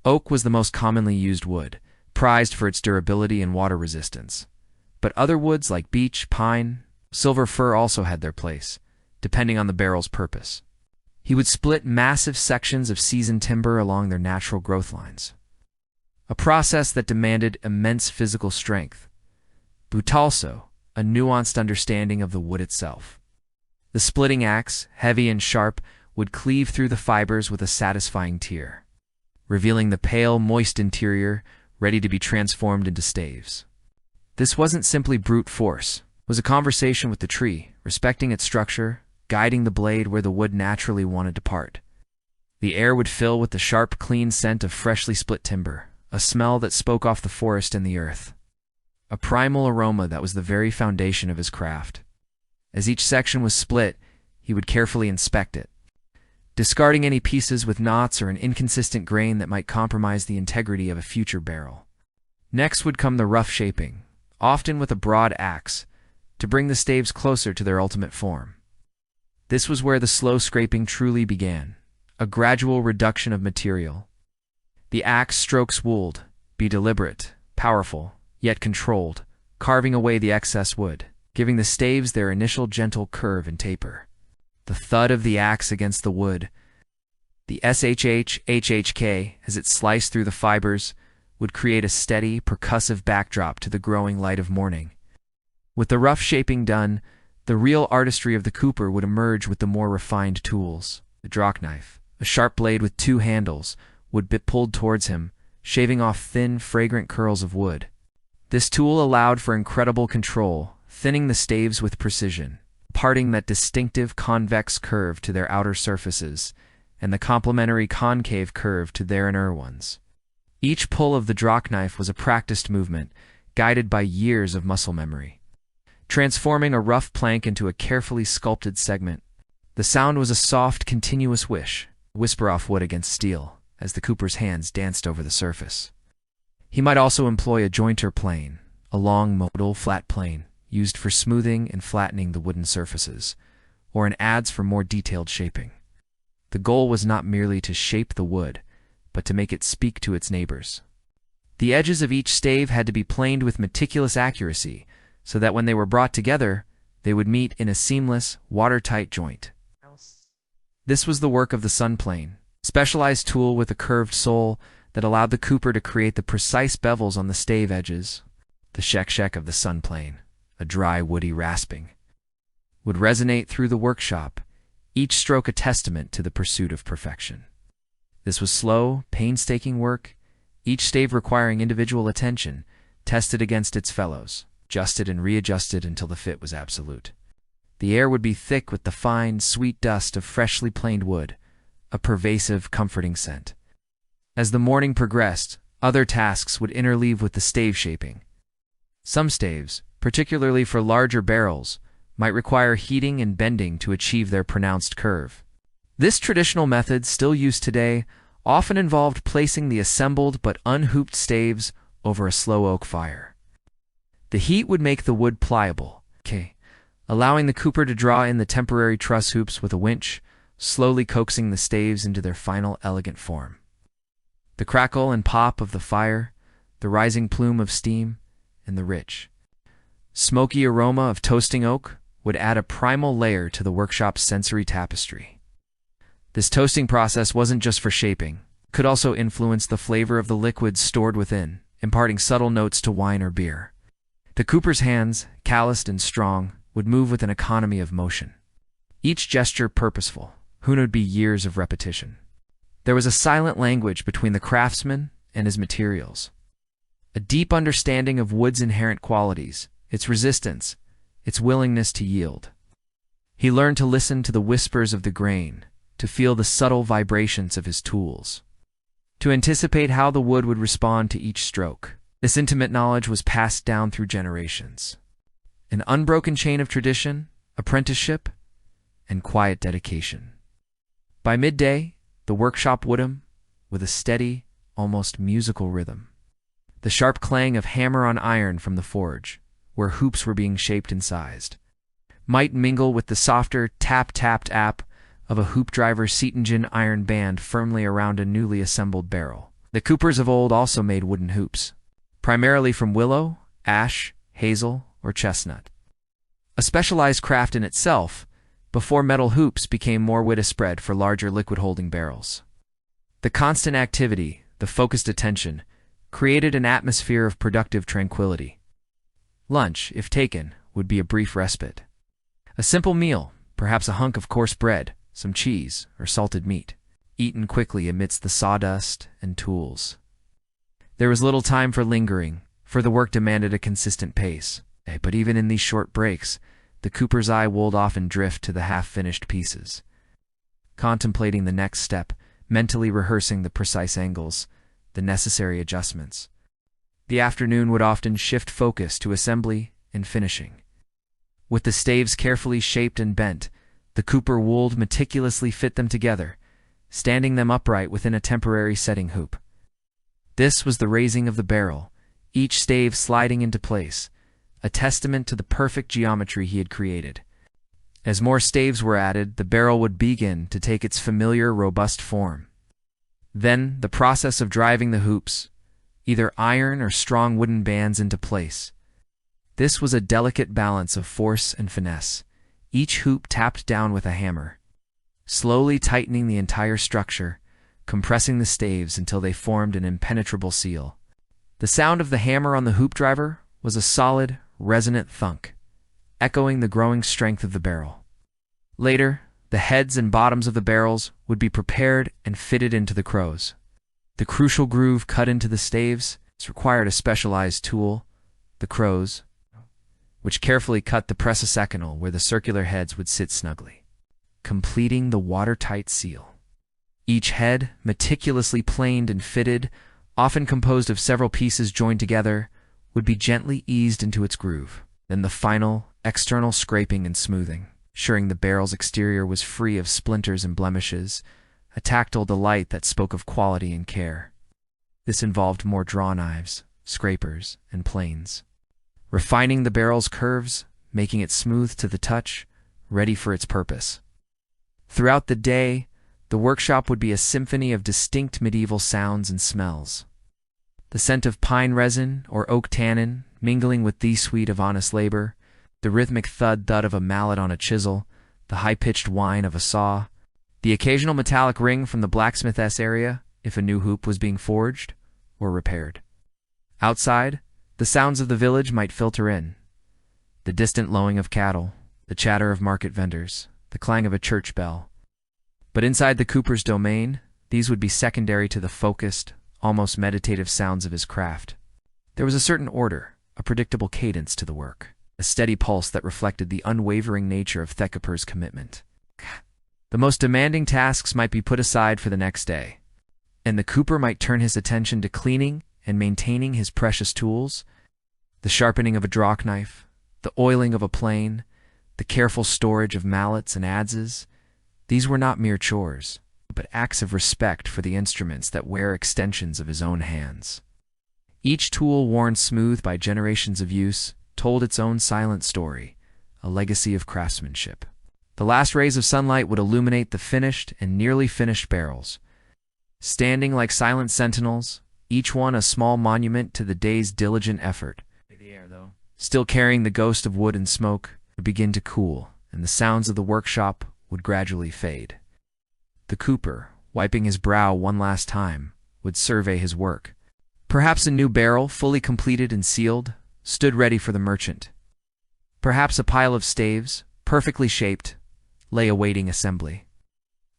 Oak was the most commonly used wood, prized for its durability and water resistance. But other woods like beech, pine, silver fir also had their place, depending on the barrel's purpose. He would split massive sections of seasoned timber along their natural growth lines, a process that demanded immense physical strength, but also a nuanced understanding of the wood itself. The splitting axe, heavy and sharp, would cleave through the fibers with a satisfying tear, revealing the pale, moist interior ready to be transformed into staves. This wasn't simply brute force. It was a conversation with the tree, respecting its structure, guiding the blade where the wood naturally wanted to part. The air would fill with the sharp, clean scent of freshly split timber, a smell that spoke off the forest and the earth, a primal aroma that was the very foundation of his craft. As each section was split, he would carefully inspect it, discarding any pieces with knots or an inconsistent grain that might compromise the integrity of a future barrel. Next would come the rough shaping, often with a broad axe, to bring the staves closer to their ultimate form. This was where the slow scraping truly began, a gradual reduction of material. The axe strokes would be deliberate, powerful, yet controlled, carving away the excess wood, giving the staves their initial gentle curve and taper. The thud of the axe against the wood, the shhhk as it sliced through the fibers, would create a steady, percussive backdrop to the growing light of morning. With the rough shaping done, the real artistry of the cooper would emerge with the more refined tools. The draw knife, a sharp blade with two handles, would be pulled towards him, shaving off thin, fragrant curls of wood. This tool allowed for incredible control, thinning the staves with precision, parting that distinctive convex curve to their outer surfaces, and the complementary concave curve to their inner ones. Each pull of the draw knife was a practiced movement, guided by years of muscle memory, transforming a rough plank into a carefully sculpted segment. The sound was a soft, continuous whisper off wood against steel, as the cooper's hands danced over the surface. He might also employ a jointer plane, a long modal flat plane, used for smoothing and flattening the wooden surfaces, or an adze for more detailed shaping. The goal was not merely to shape the wood, but to make it speak to its neighbors. The edges of each stave had to be planed with meticulous accuracy, so that when they were brought together, they would meet in a seamless, watertight joint. This was the work of the sun plane, a specialized tool with a curved sole that allowed the cooper to create the precise bevels on the stave edges. The shek-shek of the sun plane, a dry, woody rasping, would resonate through the workshop, each stroke a testament to the pursuit of perfection. This was slow, painstaking work, each stave requiring individual attention, tested against its fellows, adjusted and readjusted until the fit was absolute. The air would be thick with the fine, sweet dust of freshly planed wood, a pervasive, comforting scent. As the morning progressed, other tasks would interleave with the stave shaping. Some staves, particularly for larger barrels, might require heating and bending to achieve their pronounced curve. This traditional method, still used today, often involved placing the assembled but unhooped staves over a slow oak fire. The heat would make the wood pliable, allowing the cooper to draw in the temporary truss hoops with a winch, slowly coaxing the staves into their final elegant form. The crackle and pop of the fire, the rising plume of steam, and the rich, smoky aroma of toasting oak would add a primal layer to the workshop's sensory tapestry. This toasting process wasn't just for shaping, it could also influence the flavor of the liquids stored within, imparting subtle notes to wine or beer. The cooper's hands, calloused and strong, would move with an economy of motion, each gesture purposeful, would be years of repetition. There was a silent language between the craftsman and his materials, a deep understanding of wood's inherent qualities, its resistance, its willingness to yield. He learned to listen to the whispers of the grain, to feel the subtle vibrations of his tools, to anticipate how the wood would respond to each stroke. This intimate knowledge was passed down through generations, an unbroken chain of tradition, apprenticeship, and quiet dedication. By midday, the workshop would hum with a steady, almost musical rhythm. The sharp clang of hammer on iron from the forge, where hoops were being shaped and sized, might mingle with the softer tap-tap-tap of a hoop driver's seat engine iron band firmly around a newly assembled barrel. The coopers of old also made wooden hoops, primarily from willow, ash, hazel, or chestnut. A specialized craft in itself, before metal hoops became more widespread for larger liquid-holding barrels. The constant activity, the focused attention, created an atmosphere of productive tranquility. Lunch, if taken, would be a brief respite. A simple meal, perhaps a hunk of coarse bread, some cheese, or salted meat, eaten quickly amidst the sawdust and tools. There was little time for lingering, for the work demanded a consistent pace. But even in these short breaks, the cooper's eye would often drift to the half-finished pieces, contemplating the next step, mentally rehearsing the precise angles, the necessary adjustments. The afternoon would often shift focus to assembly and finishing. With the staves carefully shaped and bent, the cooper would meticulously fit them together, standing them upright within a temporary setting hoop. This was the raising of the barrel, each stave sliding into place, a testament to the perfect geometry he had created. As more staves were added, the barrel would begin to take its familiar, robust form. Then, the process of driving the hoops, either iron or strong wooden bands, into place. This was a delicate balance of force and finesse, each hoop tapped down with a hammer, slowly tightening the entire structure, compressing the staves until they formed an impenetrable seal. The sound of the hammer on the hoop driver was a solid, resonant thunk, echoing the growing strength of the barrel. Later, the heads and bottoms of the barrels would be prepared and fitted into the crows. The crucial groove cut into the staves required a specialized tool, the crows, which carefully cut the press-hexagonal where the circular heads would sit snugly, completing the watertight seal. Each head, meticulously planed and fitted, often composed of several pieces joined together, would be gently eased into its groove. Then the final, external scraping and smoothing, ensuring the barrel's exterior was free of splinters and blemishes, a tactile delight that spoke of quality and care. This involved more draw knives, scrapers, and planes, refining the barrel's curves, making it smooth to the touch, ready for its purpose. Throughout the day, the workshop would be a symphony of distinct medieval sounds and smells. The scent of pine resin or oak tannin mingling with the sweet of honest labor, the rhythmic thud-thud of a mallet on a chisel, the high-pitched whine of a saw, the occasional metallic ring from the blacksmith's area if a new hoop was being forged or repaired. Outside, The sounds of the village might filter in. The distant lowing of cattle, the chatter of market vendors, the clang of a church bell. But inside the cooper's domain, these would be secondary to the focused, almost meditative sounds of his craft. There was a certain order, a predictable cadence to the work, a steady pulse that reflected the unwavering nature of Theckeper's commitment. The most demanding tasks might be put aside for the next day, and the cooper might turn his attention to cleaning and maintaining his precious tools, the sharpening of a draw knife, the oiling of a plane, the careful storage of mallets and adzes. These were not mere chores, but acts of respect for the instruments that were extensions of his own hands. Each tool, worn smooth by generations of use, told its own silent story, a legacy of craftsmanship. The last rays of sunlight would illuminate the finished and nearly finished barrels, standing like silent sentinels, each one a small monument to the day's diligent effort. Still carrying the ghost of wood and smoke, would begin to cool, and the sounds of the workshop would gradually fade. The cooper, wiping his brow one last time, would survey his work. Perhaps a new barrel, fully completed and sealed, stood ready for the merchant. Perhaps a pile of staves, perfectly shaped, lay awaiting assembly.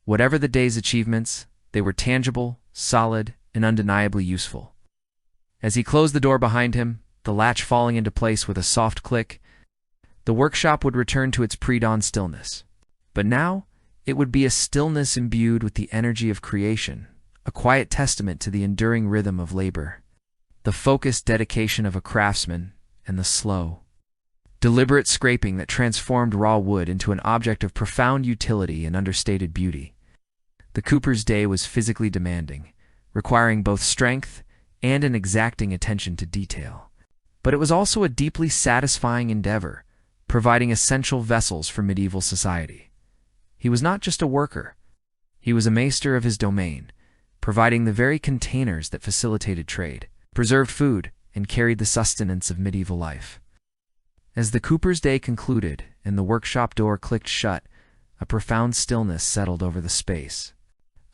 Whatever the day's achievements, they were tangible, solid, and undeniably useful. As he closed the door behind him, the latch falling into place with a soft click, the workshop would return to its pre-dawn stillness. But now, it would be a stillness imbued with the energy of creation, a quiet testament to the enduring rhythm of labor, the focused dedication of a craftsman, and the slow, deliberate scraping that transformed raw wood into an object of profound utility and understated beauty. The cooper's day was physically demanding, requiring both strength and an exacting attention to detail. But it was also a deeply satisfying endeavor, providing essential vessels for medieval society. He was not just a worker. He was a maester of his domain, providing the very containers that facilitated trade, preserved food, and carried the sustenance of medieval life. As the cooper's day concluded and the workshop door clicked shut, a profound stillness settled over the space,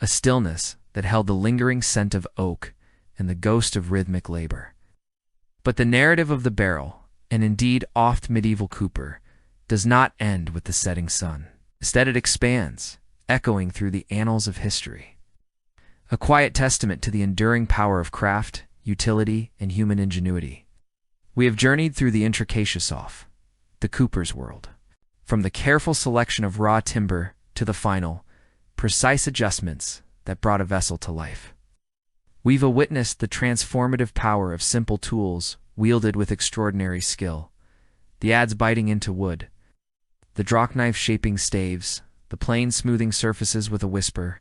a stillness that held the lingering scent of oak and the ghost of rhythmic labor. But the narrative of the barrel, and indeed oft medieval cooper, does not end with the setting sun. Instead, it expands, echoing through the annals of history. A quiet testament to the enduring power of craft, utility, and human ingenuity. We have journeyed through the intricacious off, the cooper's world, from the careful selection of raw timber to the final, precise adjustments that brought a vessel to life. We've witnessed the transformative power of simple tools wielded with extraordinary skill, the adze biting into wood, the draw knife shaping staves, the plane smoothing surfaces with a whisper.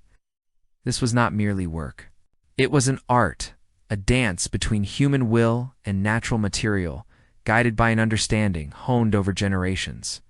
This was not merely work. It was an art, a dance between human will and natural material, guided by an understanding honed over generations.